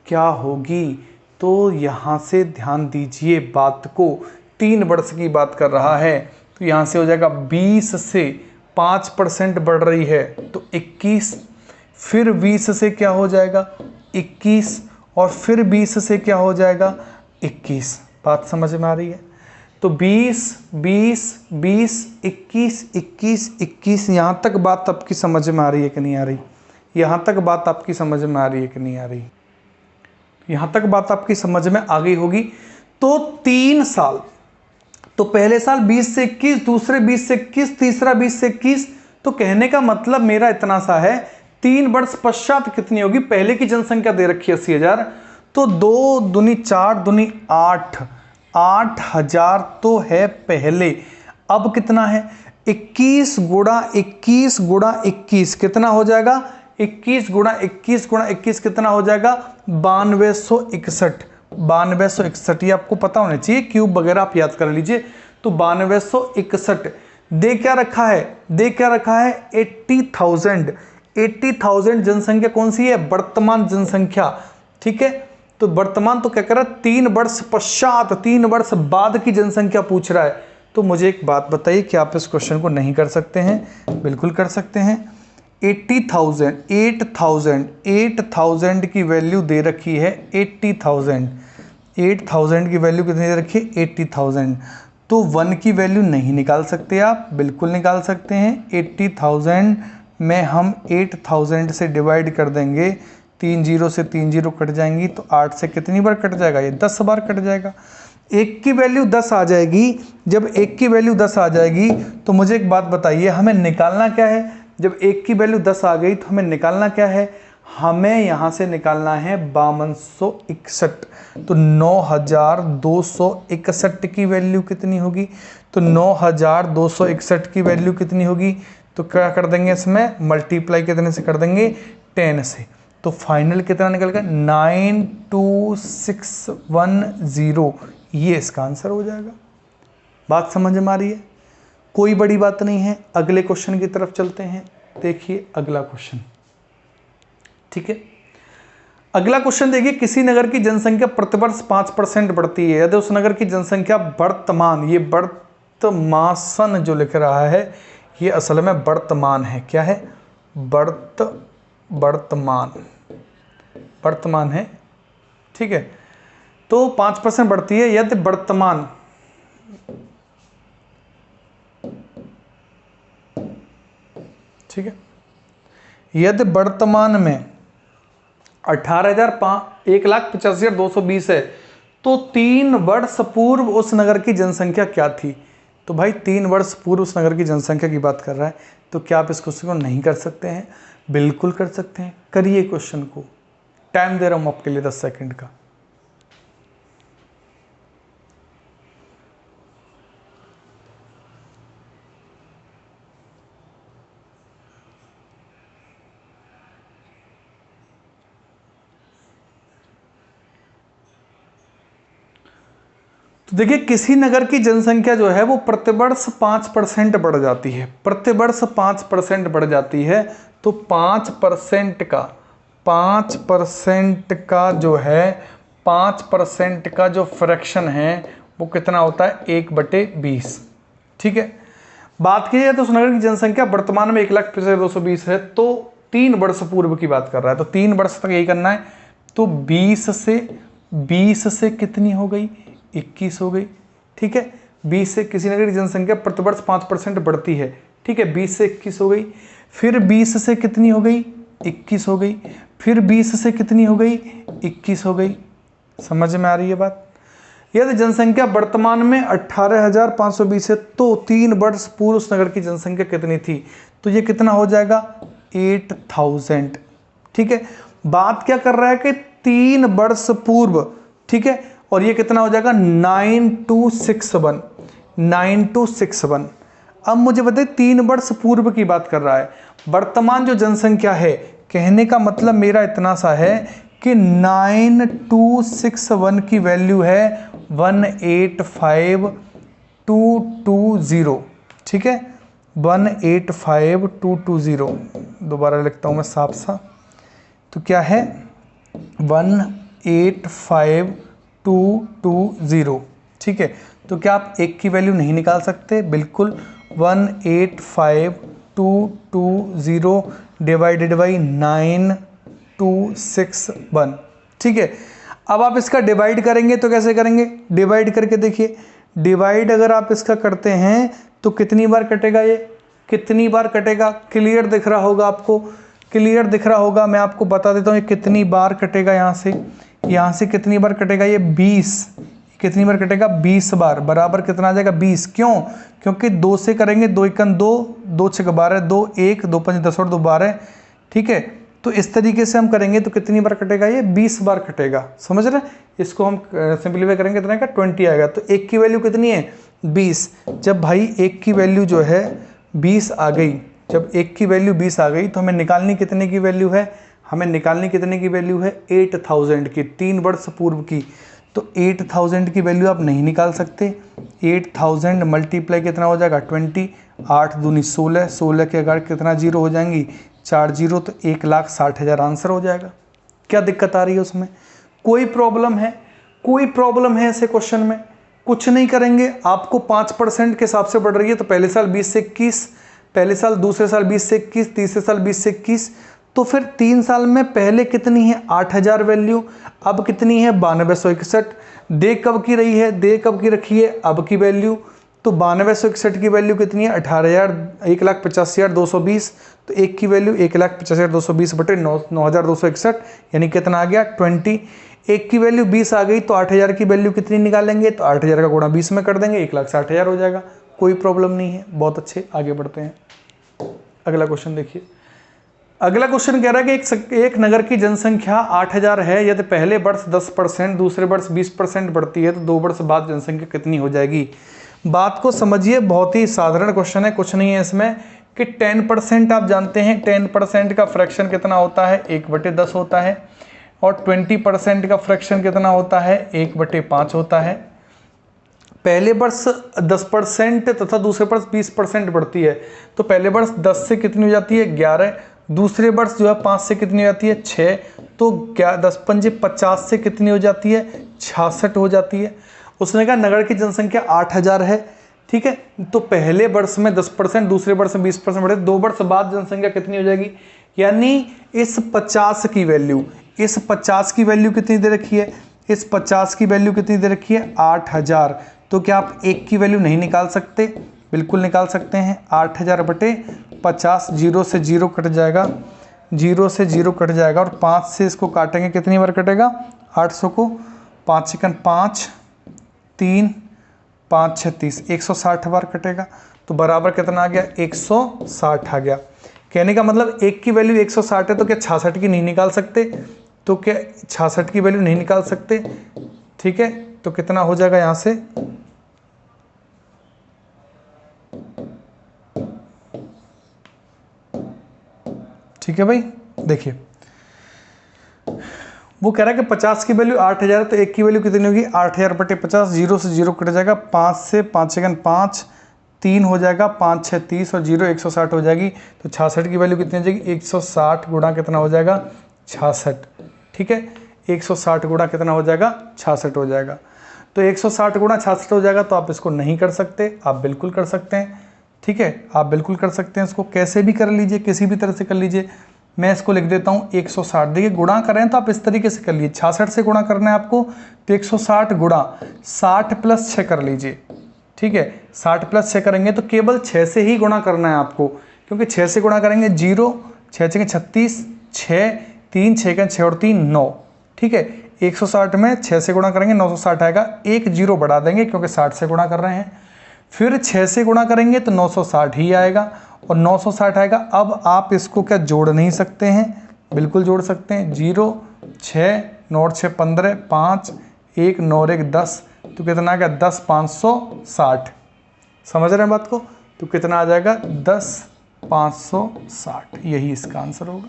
Speaker 1: क्या होगी। तो यहां से ध्यान दीजिए बात को, 3 वर्ष की बात कर रहा है, तो यहां से हो जाएगा 20 से 5% बढ़ रही है तो 21, फिर 20 से क्या हो जाएगा 21, और फिर 20 से क्या हो जाएगा 21। बात समझ में आ रही है। तो 20, 20, 20, 21, 21, 21, यहाँ तक बात आपकी समझ में आ रही है कि नहीं आ रही? यहाँ तक बात आपकी समझ में आ रही है कि नहीं आ रही? यहाँ तक बात आपकी समझ में आ गई होगी। तो 3 साल, तो पहले साल 20 से 21, दूसरे 20 से 21, तीसरा 20 से 21। तो कहने का मतलब मेरा इतना सा है, 3 वर्ष पश्चात कितनी होगी? पहले की जनसंख्या दे रखी है 80,000, तो 2 दूनी 4 दूनी 8, 8,000 तो है पहले। अब कितना है? 21 गुणा 21 गुणा 21 कितना हो जाएगा? 21 गुणा 21 गुणा 21 कितना हो जाएगा? 9261। 9261 ये आपको पता होना चाहिए, क्यूब वगैरह आप याद कर लीजिए। तो 9261 दे क्या रखा है? दे क्या रखा है? 80,000। 80,000 जनसंख्या कौन सी है? वर्तमान जनसंख्या। ठीक है, तो वर्तमान तो क्या कर रहा है? 3 वर्ष पश्चात, 3 वर्ष बाद की जनसंख्या पूछ रहा है। तो मुझे एक बात बताइए, क्या आप इस क्वेश्चन को नहीं कर सकते हैं? बिल्कुल कर सकते हैं। 80,000, 8,000 की वैल्यू दे रखी है 80,000। 8,000 की वैल्यू कितनी दे रखी है? 80,000। तो 1 की वैल्यू नहीं निकाल सकते आप? बिल्कुल निकाल सकते हैं। 80,000 में हम 8,000 से डिवाइड कर देंगे, 3 जीरो से 3 जीरो कट जाएंगी, तो 8 से कितनी बार कट जाएगा? ये 10 बार कट जाएगा। 1 की वैल्यू 10 आ जाएगी। जब 1 की वैल्यू 10 आ जाएगी तो मुझे एक बात बताइए, हमें निकालना क्या है? जब 1 की वैल्यू 10 आ गई तो हमें निकालना क्या है? हमें यहाँ से निकालना है 5261। तो 9,261 की वैल्यू कितनी होगी? तो 9,261 की वैल्यू कितनी होगी? तो क्या कर देंगे इसमें? मल्टीप्लाई कितने से कर देंगे? 10 से। तो फाइनल कितना निकल गया? 92610। ये इसका आंसर हो जाएगा। बात समझ में आ रही है? कोई बड़ी बात नहीं है। अगले क्वेश्चन की तरफ चलते हैं। देखिए अगला क्वेश्चन। ठीक है, अगला क्वेश्चन देखिए, किसी नगर की जनसंख्या प्रतिवर्ष 5% बढ़ती है यदि उस नगर की जनसंख्या वर्तमान, ये वर्तमान जो लिख रहा है ये असल में वर्तमान है। क्या है? वर्तमान है। ठीक है, तो 5% बढ़ती है यदि वर्तमान, ठीक है, यदि वर्तमान में 1,85,220 है, तो 3 वर्ष पूर्व उस नगर की जनसंख्या क्या थी? तो भाई 3 वर्ष पूर्व उस नगर की जनसंख्या की बात कर रहा है। तो क्या आप इस क्वेश्चन को नहीं कर सकते हैं? बिल्कुल कर सकते हैं। करिए क्वेश्चन को। टाइम दे रहा हूं आपके लिए 10 सेकंड का। तो देखिए, किसी नगर की जनसंख्या जो है वो प्रतिवर्ष 5% बढ़ जाती है। प्रतिवर्ष 5% बढ़ जाती है। तो 5% जो है, 5% का जो फ्रैक्शन है वो कितना होता है? 1/20। ठीक है, बात की जाए तो उस नगर की जनसंख्या वर्तमान में 1,85,220 है, तो 3 वर्ष पूर्व की बात कर रहा है। तो 3 वर्ष तक यही करना है। तो 20 से कितनी हो गई? 21 हो गई। ठीक है, 20 से किसी नगर की जनसंख्या प्रतिवर्ष 5% बढ़ती है। ठीक है, 20 से 21 हो गई। फिर 20 से कितनी हो गई? 21 हो गई। फिर 20 से कितनी हो गई? 21 हो गई। समझ में आ रही है बात? यदि जनसंख्या वर्तमान में 18,520 है, तो 3 वर्ष पूर्व उस नगर की जनसंख्या कितनी थी? तो ये कितना हो जाएगा? 8,000। ठीक है, बात क्या कर रहा है कि 3 वर्ष पूर्व। ठीक है, और ये कितना हो जाएगा? 9261। अब मुझे बताइए, 3 वर्ष पूर्व की बात कर रहा है। वर्तमान जो जनसंख्या है, कहने का मतलब मेरा इतना सा है कि 9261 की वैल्यू है 185,220। ठीक है, 185,220। दोबारा लिखता हूं मैं साफ सा। तो क्या है? 185,220। ठीक है, तो क्या आप 1 की वैल्यू नहीं निकाल सकते? बिल्कुल। 185,220 डिवाइडेड बाई 9261। ठीक है, अब आप इसका डिवाइड करेंगे तो कैसे करेंगे? डिवाइड करके देखिए, डिवाइड अगर आप इसका करते हैं तो कितनी बार कटेगा, ये कितनी बार कटेगा, क्लियर दिख रहा होगा आपको, क्लियर दिख रहा होगा। मैं आपको बता देता हूँ ये कितनी बार कटेगा, यहाँ से कितनी बार कटेगा, ये 20, कितनी बार कटेगा, 20 बार, बराबर कितना आ जाएगा 20। क्यों, क्योंकि 2 से करेंगे, 2 एकन 2, 2 छक 12, 2 1, 2 5 10 और 2 12, ठीक है। तो इस तरीके से हम करेंगे तो कितनी बार कटेगा, ये 20 बार कटेगा, समझ रहे हैं। इसको हम सिंपलीफाई करेंगे कितना का 20 आएगा। तो 1 की वैल्यू कितनी है 20। जब भाई 1 की वैल्यू जो है 20 आ गई, जब 1 की वैल्यू 20 आ गई तो हमें निकालनी कितने की वैल्यू है, हमें निकालनी कितने की वैल्यू है 8000 की, 3 वर्ष पूर्व की। तो 8000 की वैल्यू आप नहीं निकाल सकते। 8000 मल्टीप्लाई कितना हो जाएगा 20, 8 दूनी 16, 16 के अगर कितना जीरो हो जाएंगी 4 जीरो, तो 1,60,000 आंसर हो जाएगा। क्या दिक्कत आ रही है उसमें, कोई प्रॉब्लम है, कोई प्रॉब्लम है ऐसे क्वेश्चन में, कुछ नहीं करेंगे। आपको 5% के हिसाब से बढ़ रही है तो पहले साल 20 से 21, पहले साल, दूसरे साल 20 से 21, तीसरे साल 20 से 21, तो फिर 3 साल में पहले कितनी है 8000 वैल्यू, अब कितनी है 9261। दे कब की रही है, दे कब की रखी है, अब की वैल्यू। तो 9261 की वैल्यू कितनी है 18,000, 1,85,220। तो 1 की वैल्यू 1,85,220 बटे 9,261, यानी कितना आ गया 20। 1 की वैल्यू 20 आ गई तो 8000 की वैल्यू कितनी निकालेंगे, तो 8000 का गुणा 20 में कर देंगे, 1,60,000 हो जाएगा। कोई प्रॉब्लम नहीं है, बहुत अच्छे, आगे बढ़ते हैं। अगला क्वेश्चन देखिए। अगला क्वेश्चन कह रहा है कि एक नगर की जनसंख्या 8000 है, यदि पहले वर्ष 10%, दूसरे वर्ष 20% बढ़ती है तो 2 वर्ष बाद जनसंख्या कितनी हो जाएगी। बात को समझिए, बहुत ही साधारण क्वेश्चन है, कुछ नहीं है इसमें कि 10% आप जानते हैं 10% का फ्रैक्शन कितना होता है 1/10 होता है, और 20% का फ्रैक्शन कितना होता है 1/5 होता है। पहले वर्ष 10% तथा दूसरे वर्ष 20% बढ़ती है, तो पहले वर्ष 10 से कितनी हो जाती है 11, दूसरे वर्ष जो है 5 से कितनी हो जाती है 6, तो 10 पंजे 50 से कितनी हो जाती है 66 हो जाती है। उसने कहा नगर की जनसंख्या 8000 है, ठीक है, तो पहले वर्ष में 10%, दूसरे वर्ष में 20% बढ़े, 2 वर्ष बाद जनसंख्या कितनी हो जाएगी। यानी इस 50 की वैल्यू, इस 50 की वैल्यू कितनी दे रखी है, इस 50 की वैल्यू कितनी दे रखी है 8000। तो क्या आप 1 की वैल्यू नहीं निकाल सकते, बिल्कुल निकाल सकते हैं। 8000 बटे 50, 0 से 0 कट जाएगा, 0 से 0 कट जाएगा, और 5 से इसको काटेंगे कितनी बार कटेगा 800 को, 5 चिकन 5, 3, 5 36, 160 बार कटेगा। तो बराबर कितना आ गया 160 आ गया। कहने का मतलब 1 की वैल्यू 160 है तो क्या 66 की नहीं निकाल सकते, तो क्या 66 की वैल्यू नहीं निकाल सकते, ठीक है। तो कितना हो जाएगा यहाँ से, ठीक है भाई। देखिए वो कह रहा है कि 50 की वैल्यू 8000 है, तो 1 की वैल्यू कितनी होगी 8000 बटे 50, 0 से 0 कट जाएगा, 5 से 5 सेकंड 5, 3 हो जाएगा, 5 6 30 और 0 160 हो जाएगी। तो 66 की वैल्यू कितनी हो जाएगी 160 गुणा कितना हो जाएगा 66, ठीक है, 160 गुणा कितना हो जाएगा 66 हो जाएगा। तो 160 गुणा 66 हो जाएगा। तो आप इसको नहीं कर सकते, आप बिल्कुल कर सकते हैं, ठीक है, आप बिल्कुल कर सकते हैं। इसको कैसे भी कर लीजिए, किसी भी तरह से कर लीजिए। मैं इसको लिख देता हूँ 160। देखिए गुणा करें तो आप इस तरीके से कर लीजिए, 66 से गुणा करना है आपको, तो 160 गुणा 60 + 6 कर लीजिए, ठीक है। 60 + 6 करेंगे तो केवल 6 से ही गुणा करना है आपको, क्योंकि 6 से गुणा करेंगे 0, 6 6 36, 6 3 6 6 और 3 9, ठीक है। 160 में 6 से गुणा करेंगे 960 आएगा, 1 0 बढ़ा देंगे क्योंकि 60 से गुणा कर रहे हैं। फिर 6 से गुणा करेंगे तो 960 ही आएगा, और 960 आएगा। अब आप इसको क्या जोड़ नहीं सकते हैं, बिल्कुल जोड़ सकते हैं। 0 6 9 6 15, 5 1 9 1 10, तो कितना आ गया 10 560। समझ रहे हैं बात को, तो कितना आ जाएगा 10 560, यही इसका आंसर होगा।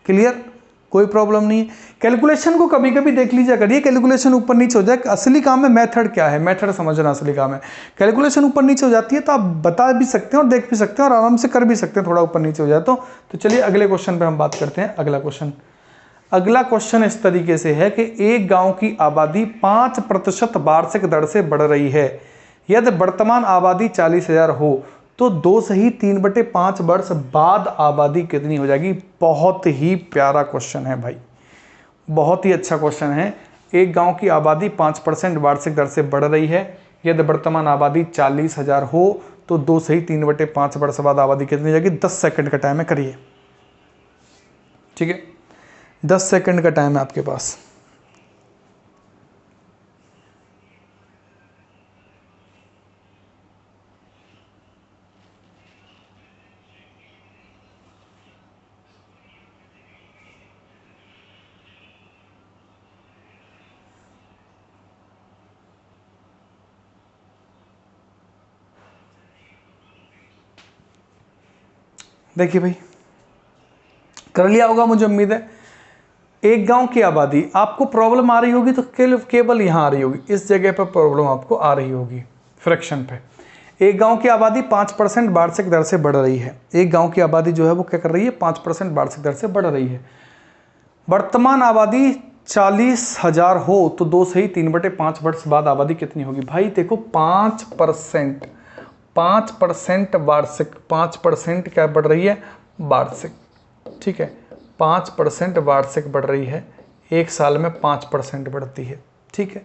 Speaker 1: क्लियर, कोई प्रॉब्लम नहीं है। कैलकुलेशन को कभी कभी देख लीजिए करिए, कैलकुलेशन ऊपर नीचे हो जाए, असली काम है मेथड क्या है, मेथड समझना असली काम है। कैलकुलेशन ऊपर नीचे हो जाती है तो आप बता भी सकते हैं और देख भी सकते हैं और आराम से कर भी सकते हैं, थोड़ा ऊपर नीचे हो जाए तो चलिए अगले क्वेश्चन पे हम बात करते हैं। अगला क्वेश्चन इस तरीके से है कि एक गांव की आबादी 5% वार्षिक दर से बढ़ रही है, यदि वर्तमान आबादी 40,000 हो तो 2 से ही 3/5 वर्ष बाद आबादी कितनी हो जाएगी। बहुत ही प्यारा क्वेश्चन है भाई, बहुत ही अच्छा क्वेश्चन है। एक गांव की आबादी 5% वार्षिक दर से बढ़ रही है, यदि वर्तमान आबादी 40,000 हो तो 2 से ही 3/5 वर्ष बाद आबादी कितनी हो जाएगी। 10 सेकंड का टाइम है, करिए। ठीक है, 10 सेकंड का टाइम है आपके पास। देखिए भाई, कर लिया होगा मुझे उम्मीद है। एक गांव की आबादी, आपको प्रॉब्लम आ रही होगी तो केवल यहाँ आ रही होगी, इस जगह पर प्रॉब्लम आपको आ रही होगी, फ्रैक्शन पे। एक गांव की आबादी 5% वार्षिक दर से बढ़ रही है। एक गांव की आबादी जो है वो क्या कर रही है, 5% वार्षिक दर से बढ़ रही है। वर्तमान आबादी 40,000 हो तो 2 से ही 3/5 वर्ष बाद आबादी कितनी होगी। भाई देखो 5% वार्षिक, 5% क्या बढ़ रही है, वार्षिक। ठीक है, 5% वार्षिक बढ़ रही है, एक साल में 5% बढ़ती है। ठीक है,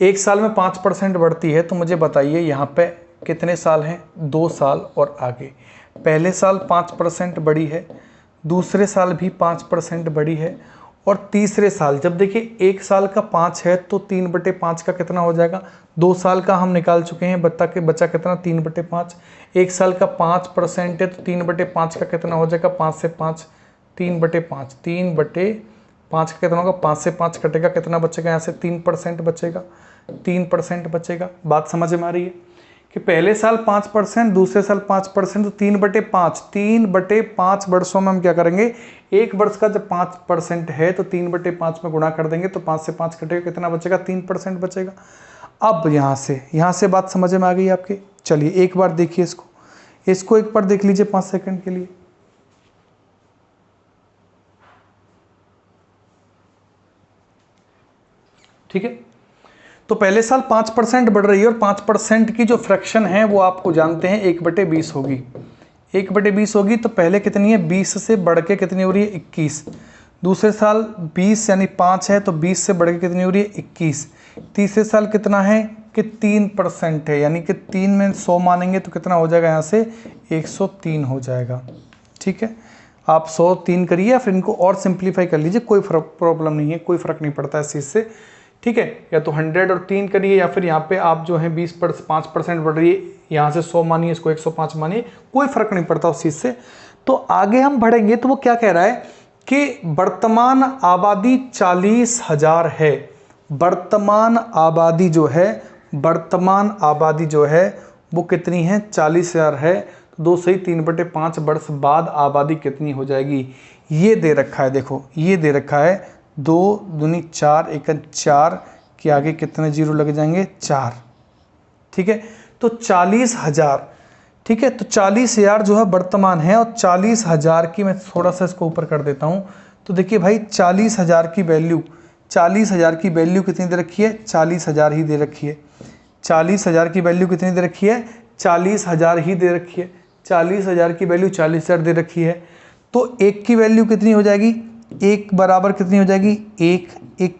Speaker 1: एक साल में 5% बढ़ती है, तो मुझे बताइए यहाँ पे कितने साल हैं, 2 साल और आगे। पहले साल 5% बढ़ी है, दूसरे साल भी 5% बढ़ी है, और तीसरे साल, जब देखिए एक साल का 5 है तो 3/5 का कितना हो जाएगा, 2 साल का हम निकाल चुके हैं, बचा कितना, 3/5। एक साल का 5% है तो 3/5 का कितना हो जाएगा, 5 से 5, 3/5, 3/5 का कितना होगा, 5 से 5 कटेगा, कितना बचेगा यहाँ से, 3% बचेगा, 3% बचेगा। बात समझ में आ रही है कि पहले साल 5%, दूसरे साल 5%, तो 3/5 वर्षों में हम क्या करेंगे, एक वर्ष का जब 5% है तो 3/5 में गुणा कर देंगे, तो 5 से 5 कटेगा, कितना बचेगा, 3% बचेगा। अब यहाँ से बात समझ में आ गई आपके। चलिए एक बार देखिए इसको एक बार देख लीजिए 5 सेकंड के लिए। ठीक है, तो पहले साल 5% बढ़ रही है, और 5% की जो फ्रैक्शन है वो आपको जानते हैं 1/20 होगी। 1/20 होगी, तो पहले कितनी है, 20 से बढ़ के कितनी हो रही है, 21। दूसरे साल 20 यानी 5 है तो 20 से बढ़ के कितनी हो रही है, 21। तीसरे साल कितना है कि 3% है, यानी कि 3 में 100 मानेंगे तो कितना हो जाएगा, यहाँ से 103 हो जाएगा। ठीक है, आप 103 करिए, या फिर इनको और सिंप्लीफाई कर लीजिए, कोई प्रॉब्लम नहीं है, कोई फर्क नहीं पड़ता इस चीज़ से। ठीक है, या तो 100 और 3 करिए, या फिर यहाँ पे आप जो है 5% बढ़ रही है, यहाँ से 100 मानिए, इसको 105 मानिए, कोई फर्क नहीं पड़ता उस चीज़ से। तो आगे हम बढ़ेंगे तो वो क्या कह रहा है कि वर्तमान आबादी 40,000 है। वर्तमान आबादी जो है वो कितनी है, 40,000 है, तो 2 से ही 3/5 वर्ष बाद आबादी कितनी हो जाएगी। ये दे रखा है, देखो ये दे रखा है, 2 दूनी 4, 1 4 के आगे कितने जीरो लग जाएंगे, 4। ठीक है, तो 40,000। ठीक है, तो 40,000 जो है वर्तमान है, और 40,000 की मैं थोड़ा सा इसको ऊपर कर देता हूँ। तो देखिए भाई 40,000 की वैल्यू कितनी दे रखी है, 40,000 ही दे रखी है। 40,000 की वैल्यू कितनी दे रखी है, 40,000 ही दे रखी है। 40,000 की वैल्यू 40,000 दे रखी है, तो एक की वैल्यू कितनी हो जाएगी, एक बराबर कितनी हो जाएगी, एक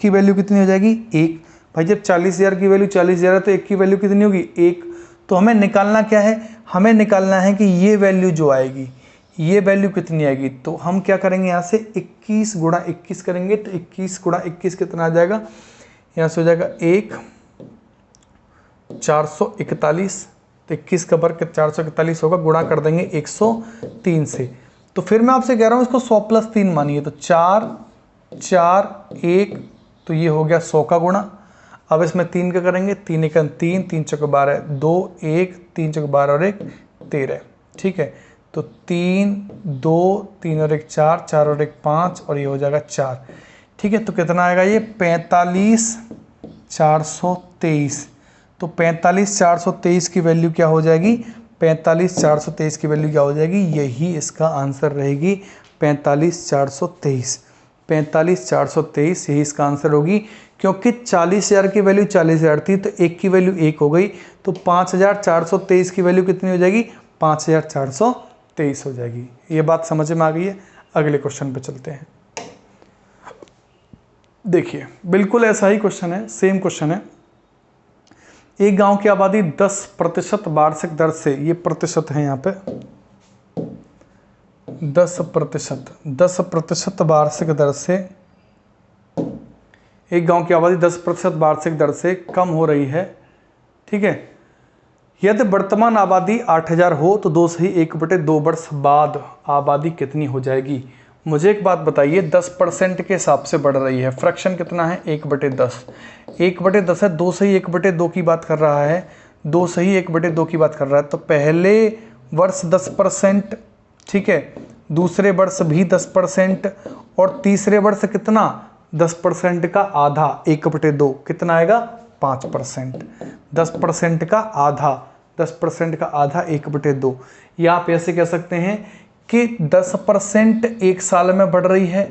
Speaker 1: की वैल्यू कितनी हो जाएगी, 1। भाई जब 40,000 की वैल्यू 40,000 है तो एक की वैल्यू कितनी होगी, 1। तो हमें निकालना क्या है, हमें निकालना है कि ये वैल्यू जो आएगी, ये वैल्यू कितनी आएगी। तो हम क्या करेंगे, यहाँ से 21 गुणा 21 करेंगे, तो 21 गुणा 21 कितना आ जाएगा, यहाँ से हो जाएगा 1 441। तो 21 का वर्ग 441 होगा, गुणा कर देंगे 103 से। तो फिर मैं आपसे कह रहा हूँ इसको 100 + 3 मानिए, तो 4 4 1, तो ये हो गया 100 का गुणा। अब इसमें 3 का करेंगे, 3 1 3, 3 चौके 12, 2 1, 3 चौके 12 और 1 13। ठीक है, तो 3 2 3 और 1 4, 4 और 1 5, और ये हो जाएगा 4। ठीक है, तो कितना आएगा ये, 45,423। तो 45,423 की वैल्यू क्या हो जाएगी, 45,423 की वैल्यू क्या हो जाएगी, यही इसका आंसर रहेगी, 45,423। 45,423 यही इसका आंसर होगी, क्योंकि 40,000 की वैल्यू 40,000 थी, तो एक की वैल्यू 1 हो गई, तो 5,423 की वैल्यू कितनी हो जाएगी, 5,423 हो जाएगी। ये बात समझ में आ गई है। अगले क्वेश्चन पे चलते हैं। देखिए बिल्कुल ऐसा ही क्वेश्चन है, सेम क्वेश्चन है। एक गांव की आबादी 10% वार्षिक दर से, ये प्रतिशत है यहाँ पे, 10% वार्षिक दर से, एक गांव की आबादी 10% वार्षिक दर से कम हो रही है, ठीक है। यदि वर्तमान आबादी 8000 हो तो 2 से ही 1/2 वर्ष बाद आबादी कितनी हो जाएगी। मुझे एक बात बताइए, 10% के हिसाब से बढ़ रही है, फ्रैक्शन कितना है 1/10, 1/10 है, 2 से ही 1/2 की बात कर रहा है, 2 से ही 1/2 की बात कर रहा है, तो पहले वर्ष 10%, ठीक है, दूसरे वर्ष भी 10% और तीसरे वर्ष कितना 10% का आधा 1/2 कितना आएगा 5%, 10% का आधा, 10% का आधा 1/2, या आप ऐसे कह सकते हैं कि 10% एक साल में बढ़ रही है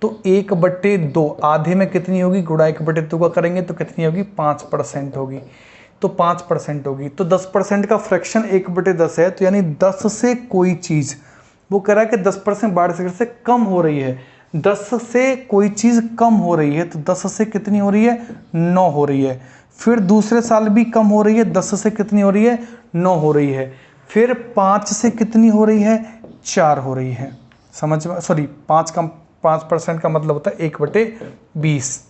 Speaker 1: तो 1/2 आधे में कितनी होगी, गुणा 1/2 का करेंगे तो कितनी होगी 5% होगी, तो 5% होगी। तो 10% का फ्रैक्शन 1/10 है, तो यानी 10 से कोई चीज़, वो कह रहा है कि 10% वार्षिक से कम हो रही है, 10 से कोई चीज़ कम हो रही है, तो 10 से कितनी हो रही है 9 हो रही है, फिर दूसरे साल भी कम हो रही है, 10 से कितनी हो रही है 9 हो रही है, फिर 5 से कितनी हो रही है 4 हो रही है। समझ में, सॉरी 5% का मतलब होता है 1/20,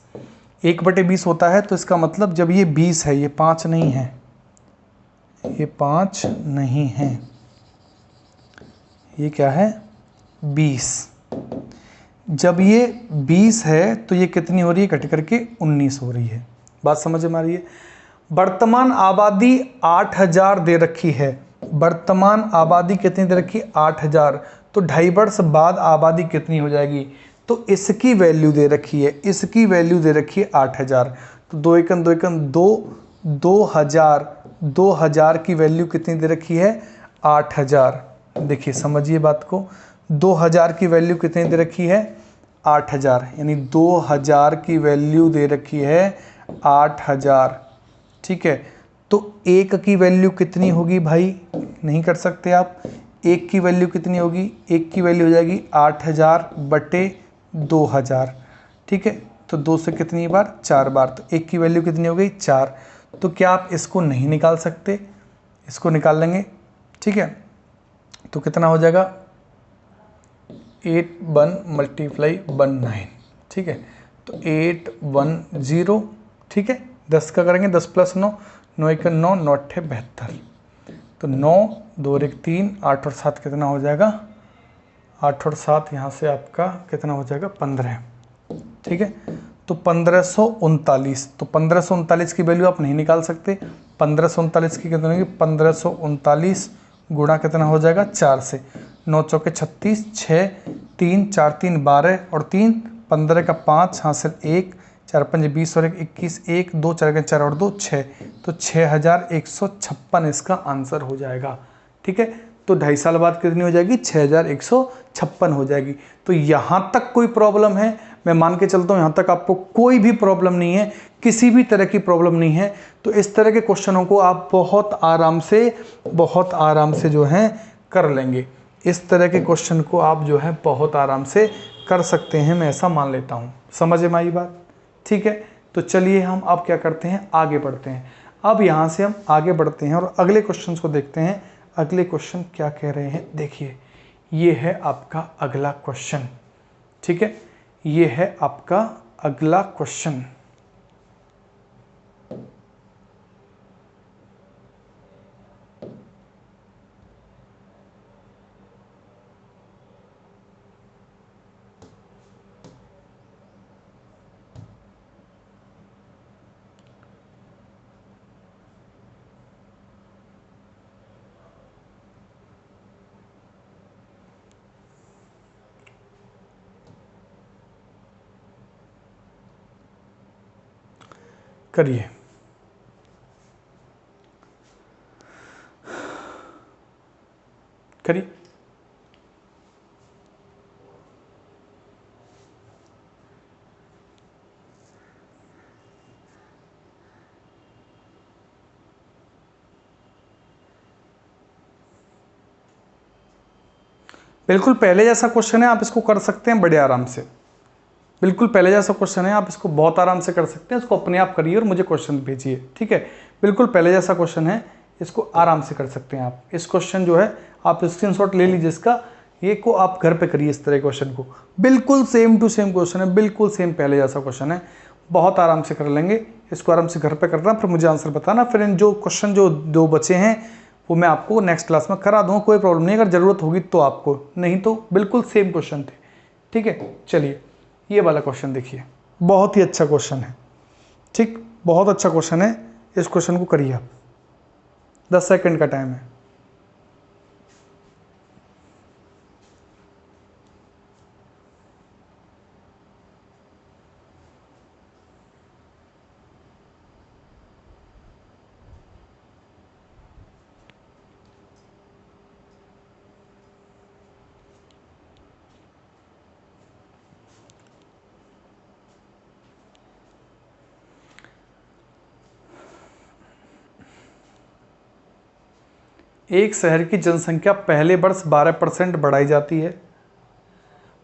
Speaker 1: 1/20 होता है, तो इसका मतलब जब ये 20 है, ये 5 नहीं है, ये 5 नहीं है, ये क्या है 20, जब ये 20 है तो ये कितनी हो रही है कट करके 19 हो रही है। बात समझ में आ रही है। वर्तमान आबादी 8000 दे रखी है, वर्तमान आबादी कितनी दे रखी 8000, तो 2.5 वर्ष बाद आबादी कितनी हो जाएगी, तो इसकी वैल्यू दे रखी है, इसकी वैल्यू दे रखी है 8000, तो 2 एकन 2 एकन 2, 2000, 2000 की वैल्यू कितनी दे रखी है 8000। देखिए समझिए बात को, 2000 की वैल्यू कितनी दे रखी है 8000, यानी 2000 की वैल्यू दे रखी है 8000, ठीक है। तो एक की वैल्यू कितनी होगी भाई, नहीं कर सकते आप, एक की वैल्यू कितनी होगी, एक की वैल्यू हो जाएगी 8000/2000, ठीक है। तो 2 से कितनी बार 4 बार, तो एक की वैल्यू कितनी हो गई 4, तो क्या आप इसको नहीं निकाल सकते, इसको निकाल लेंगे, ठीक है। तो कितना हो जाएगा 8×1 × 19, ठीक है, तो 810, ठीक है, 10 का करेंगे 10 + 9, 9 × 9, 9 × 72, तो 9 2 1 3 8 और 7 कितना हो जाएगा 8 और 7, यहाँ से आपका कितना हो जाएगा 15, ठीक है। तो 1539, तो 1539 की वैल्यू आप नहीं निकाल सकते, 1539 की कितनी होगी 1539 गुणा कितना हो जाएगा 4 से, 9 चौके 36, 6 3 4 3 12 और 3 15 का 5 हासिल 1 4 5 20 और 1 21, 1 2 4 4 और 2 6, तो 6156 इसका आंसर हो जाएगा, ठीक है। तो 2.5 साल बाद कितनी हो जाएगी 6156 हो जाएगी। तो यहाँ तक कोई प्रॉब्लम है, मैं मान के चलता हूँ यहाँ तक आपको कोई भी प्रॉब्लम नहीं है, किसी भी तरह की प्रॉब्लम नहीं है। तो इस तरह के क्वेश्चनों को आप बहुत आराम से जो है कर लेंगे, इस तरह के क्वेश्चन को आप जो है बहुत आराम से कर सकते हैं, मैं ऐसा मान लेता हूँ। समझ में आई बात, ठीक है। तो चलिए हम अब क्या करते हैं, आगे बढ़ते हैं। अब यहाँ से हम आगे बढ़ते हैं और अगले क्वेश्चन को देखते हैं। अगले क्वेश्चन क्या कह रहे हैं, देखिए ये है आपका अगला क्वेश्चन, ठीक है, ये है आपका अगला क्वेश्चन। करिए, करिए। बिल्कुल पहले जैसा क्वेश्चन है, आप इसको कर सकते हैं बड़े आराम से, बिल्कुल पहले जैसा क्वेश्चन है, आप इसको बहुत आराम से कर सकते हैं, इसको अपने आप करिए और मुझे क्वेश्चन भेजिए, ठीक है। बिल्कुल पहले जैसा क्वेश्चन है, इसको आराम से कर सकते हैं आप। इस क्वेश्चन जो है आप स्क्रीनशॉट ले लीजिए इसका, ये को आप घर पे करिए इस तरह क्वेश्चन को, बिल्कुल सेम टू सेम क्वेश्चन है, बिल्कुल सेम पहले जैसा क्वेश्चन है, बहुत आराम से कर लेंगे। इसको आराम से घर पे करना, फिर मुझे आंसर बताना, फिर इन जो क्वेश्चन जो 2 बचे हैं वो मैं आपको नेक्स्ट क्लास में करा दूँगा, कोई प्रॉब्लम नहीं, अगर ज़रूरत होगी तो आपको, नहीं तो बिल्कुल सेम क्वेश्चन थे, ठीक है। चलिए ये वाला क्वेश्चन देखिए, बहुत ही अच्छा क्वेश्चन है, ठीक, बहुत अच्छा क्वेश्चन है। इस क्वेश्चन को करिए आप, 10 सेकंड का टाइम है। एक शहर की जनसंख्या पहले वर्ष 12% बढ़ाई जाती है,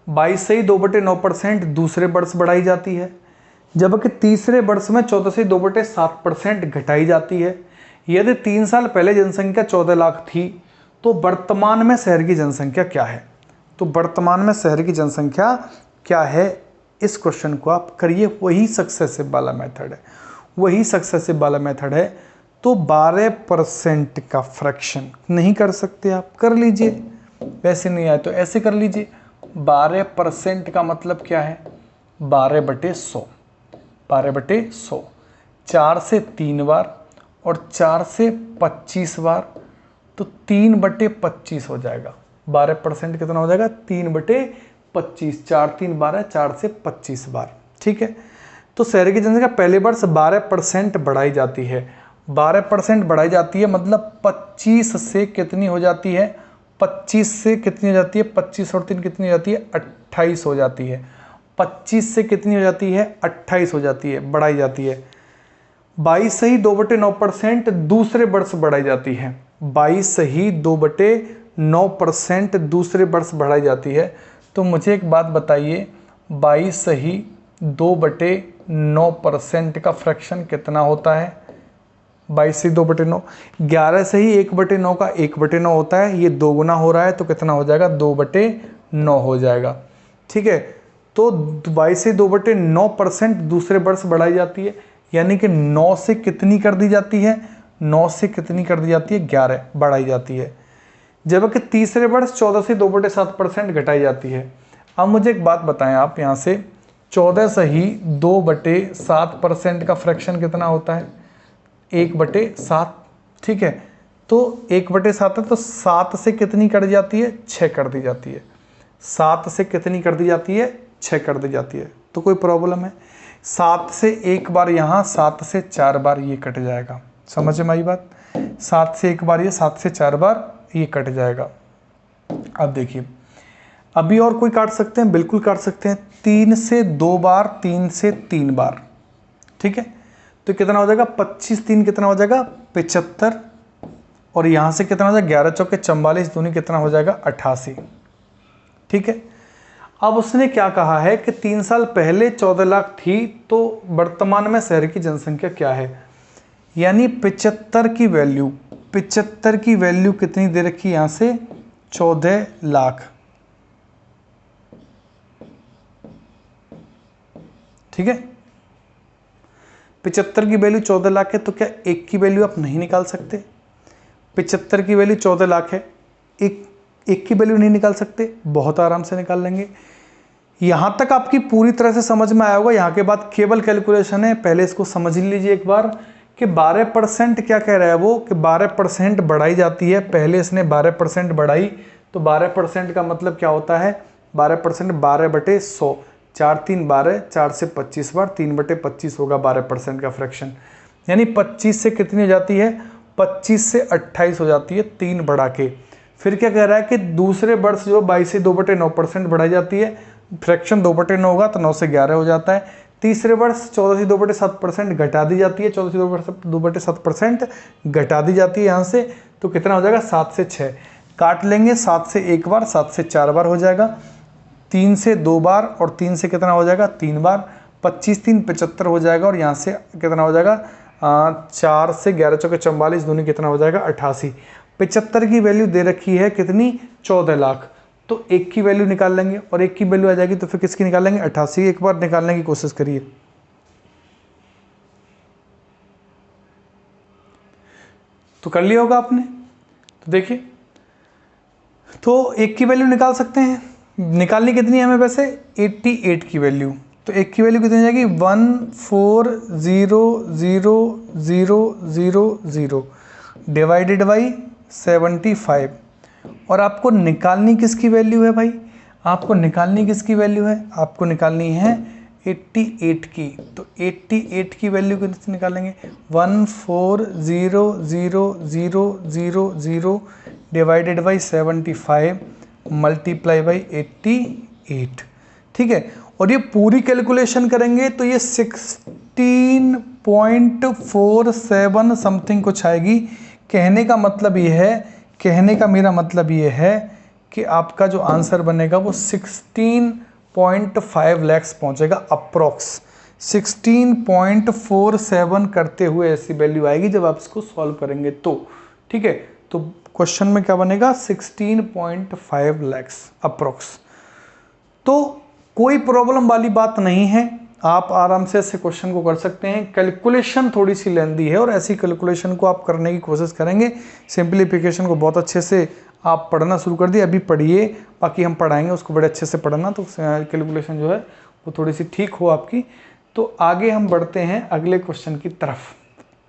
Speaker 1: 22.2/9% दूसरे वर्ष बढ़ाई जाती है, जबकि तीसरे वर्ष में 14.2/7% घटाई जाती है। यदि 3 साल पहले जनसंख्या 14 लाख थी तो वर्तमान में शहर की जनसंख्या क्या है? तो वर्तमान में शहर की जनसंख्या क्या है, इस क्वेश्चन को आप करिए। वही सक्सेसिव वाला मेथड है, वही सक्सेसिव वाला मेथड है। तो 12% का फ्रैक्शन नहीं कर सकते आप, कर लीजिए, वैसे नहीं आए तो ऐसे कर लीजिए। 12% का मतलब क्या है, 12/100, 12/100, 4 से 3 बार और 4 से 25 बार, तो 3/25 हो जाएगा। 12% कितना हो जाएगा, 3/25, 4 3 12, 4 से 25 बार, ठीक है। तो शहर की जनसंख्या पहले वर्ष 12% बढ़ाई जाती है, 12% बढ़ाई जाती है, मतलब 25 से कितनी हो जाती है, 25 से कितनी हो जाती है, 25 और 3 कितनी हो जाती है, 28 हो जाती है। 25 से कितनी हो जाती है, 28 हो जाती है, बढ़ाई जाती है। 22.2/9% दूसरे वर्ष बढ़ाई जाती है, 22.2/9% दूसरे वर्ष बढ़ाई जाती है। तो मुझे एक बात बताइए, 22.2/9% का फ्रैक्शन कितना होता है, 22/2/9, 11 से ही 1/9 का 1/9 होता है, ये 2 गुना हो रहा है तो कितना हो जाएगा, 2/9 हो जाएगा, ठीक है। तो 22.2/9% दूसरे वर्ष बढ़ाई जाती है, यानी कि 9 से कितनी कर दी जाती है, 9 से कितनी कर दी जाती है, 11 बढ़ाई जाती है, जबकि तीसरे वर्ष 14 से 2/7% घटाई जाती है। अब मुझे एक बात बताएं आप, यहाँ से 14 से ही 2/7% का फ्रैक्शन कितना होता है, 1/7, ठीक है। तो 1/7 है, तो 7 से कितनी कर दी जाती है, 6 कर दी जाती है, 7 से कितनी कर दी जाती है, 6 कर दी जाती है। तो कोई प्रॉब्लम है, 7 से 1 बार यहाँ, 7 से 4 बार ये कट जाएगा, समझ में आई बात, 7 से 1 बार ये, 7 से 4 बार ये कट जाएगा। अब देखिए, अभी और कोई काट सकते हैं, बिल्कुल काट सकते हैं, 3 से 2 बार, 3 से 3 बार, ठीक है। तो कितना हो जाएगा, 25 3 कितना हो जाएगा, 75, और यहाँ से कितना हो जाएगा, 11 चौके 44, दूनी कितना हो जाएगा, 88, ठीक है। अब उसने क्या कहा है कि 3 साल पहले 14 लाख थी तो वर्तमान में शहर की जनसंख्या क्या है, यानी 75 की वैल्यू, 75 की वैल्यू कितनी दे रखी है यहाँ से, 14 लाख, ठीक है। 75 की वैल्यू 14 लाख है, तो क्या 1 की वैल्यू आप नहीं निकाल सकते, 75 की वैल्यू 14 लाख है, एक की वैल्यू नहीं निकाल सकते, बहुत आराम से निकाल लेंगे। यहाँ तक आपकी पूरी तरह से समझ में आया होगा, यहाँ के बाद केवल कैलकुलेशन है, पहले इसको समझ लीजिए एक बार कि 12% क्या कह रहा है वो, कि 12% बढ़ाई जाती है, पहले इसने 12% बढ़ाई, तो 12% का मतलब क्या होता है, 12% 12/100, 4 3 12, 4 से 25 बार, 3/25 होगा 12% का फ्रैक्शन, यानी 25 से कितनी हो जाती है, 25 से 28 हो जाती है, 3 बढ़ा के। फिर क्या कह रहा है कि दूसरे वर्ष जो 22 से 2/9% बढ़ाई जाती है, फ्रैक्शन 2/9 होगा तो 9 से 11 हो जाता है। तीसरे वर्ष 14 से 2/7% घटा दी जाती है, 14 से 2/7% घटा दी जाती है यहाँ से, तो कितना हो जाएगा, 7 से 6 काट लेंगे, 7 से 1 बार, 7 से 4 बार हो जाएगा। 3 से 2 बार और 3 से कितना हो जाएगा 3 बार, 25 3 75 हो जाएगा और यहाँ से कितना हो जाएगा 4 से 11 चौके 44 दूनी कितना हो जाएगा 88। 75 की वैल्यू दे रखी है कितनी 14 लाख, तो 1 की वैल्यू निकाल लेंगे और 1 की वैल्यू आ जाएगी तो फिर किसकी निकालेंगे 88। एक बार निकालने की कोशिश करिए। तो कर लिया होगा आपने। तो देखिए, तो 1 की वैल्यू निकाल सकते हैं, निकालनी कितनी है हमें वैसे 88 की वैल्यू। तो 1 की वैल्यू कितनी हो जाएगी 140000 डिवाइडेड बाई 75। और आपको निकालनी किसकी वैल्यू है भाई, आपको निकालनी किसकी वैल्यू है, आपको निकालनी है 88 की। तो 88 की वैल्यू कितनी निकालेंगे 140000 डिवाइडेड बाई 75 मल्टीप्लाई बाई 88। ठीक है, और ये पूरी कैलकुलेशन करेंगे तो ये 16.47 समथिंग कुछ आएगी। कहने का मतलब ये है, कहने का मेरा मतलब ये है कि आपका जो आंसर बनेगा वो 16.5 लाख पहुंचेगा अप्रोक्स। 16.47 करते हुए ऐसी वैल्यू आएगी जब आप इसको सॉल्व करेंगे तो। ठीक है, तो क्वेश्चन में क्या बनेगा 16.5 लाख अप्रोक्स। तो कोई प्रॉब्लम वाली बात नहीं है, आप आराम से ऐसे क्वेश्चन को कर सकते हैं। कैलकुलेशन थोड़ी सी लेंदी है और ऐसी कैलकुलेशन को आप करने की कोशिश करेंगे। सिंप्लीफिकेशन को बहुत अच्छे से आप पढ़ना शुरू कर दिए, अभी पढ़िए, बाकी हम पढ़ाएंगे उसको बड़े अच्छे से पढ़ना, तो कैलकुलेशन जो है वो थोड़ी सी ठीक हो आपकी। तो आगे हम बढ़ते हैं अगले क्वेश्चन की तरफ।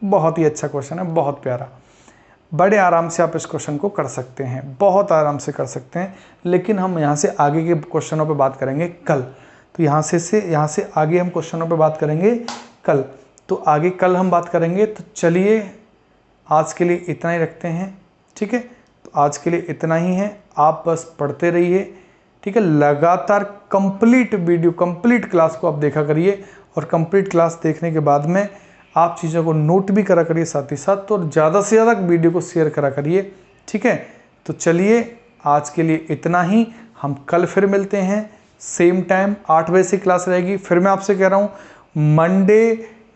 Speaker 1: बहुत ही अच्छा क्वेश्चन है, बहुत प्यारा, बड़े आराम से आप इस क्वेश्चन को कर सकते हैं, बहुत आराम से कर सकते हैं। लेकिन हम यहाँ से आगे के क्वेश्चनों पे बात करेंगे कल। तो यहाँ से आगे हम क्वेश्चनों पे बात करेंगे कल। तो आगे कल हम बात करेंगे। तो चलिए आज के लिए इतना ही रखते हैं। ठीक है, तो आज के लिए इतना ही है, आप बस पढ़ते रहिए। ठीक है, लगातार कंप्लीट वीडियो, कंप्लीट क्लास को आप देखा करिए और कंप्लीट क्लास देखने के बाद में आप चीज़ों को नोट भी करा करिए साथ ही साथ, तो ज़्यादा से ज़्यादा वीडियो को शेयर करा करिए। ठीक है, तो चलिए आज के लिए इतना ही, हम कल फिर मिलते हैं सेम टाइम 8 बजे से क्लास रहेगी। फिर मैं आपसे कह रहा हूँ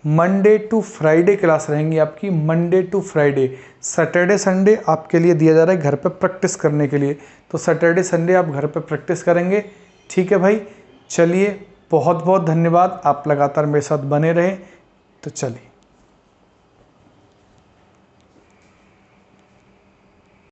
Speaker 1: मंडे टू फ्राइडे क्लास रहेंगी आपकी, Monday to Friday. Saturday Sunday आपके लिए दिया जा रहा है घर पे प्रैक्टिस करने के लिए, तो सैटरडे संडे आप घर पे प्रैक्टिस करेंगे। ठीक है भाई, चलिए बहुत बहुत धन्यवाद, आप लगातार मेरे साथ बने रहें। तो चलिए।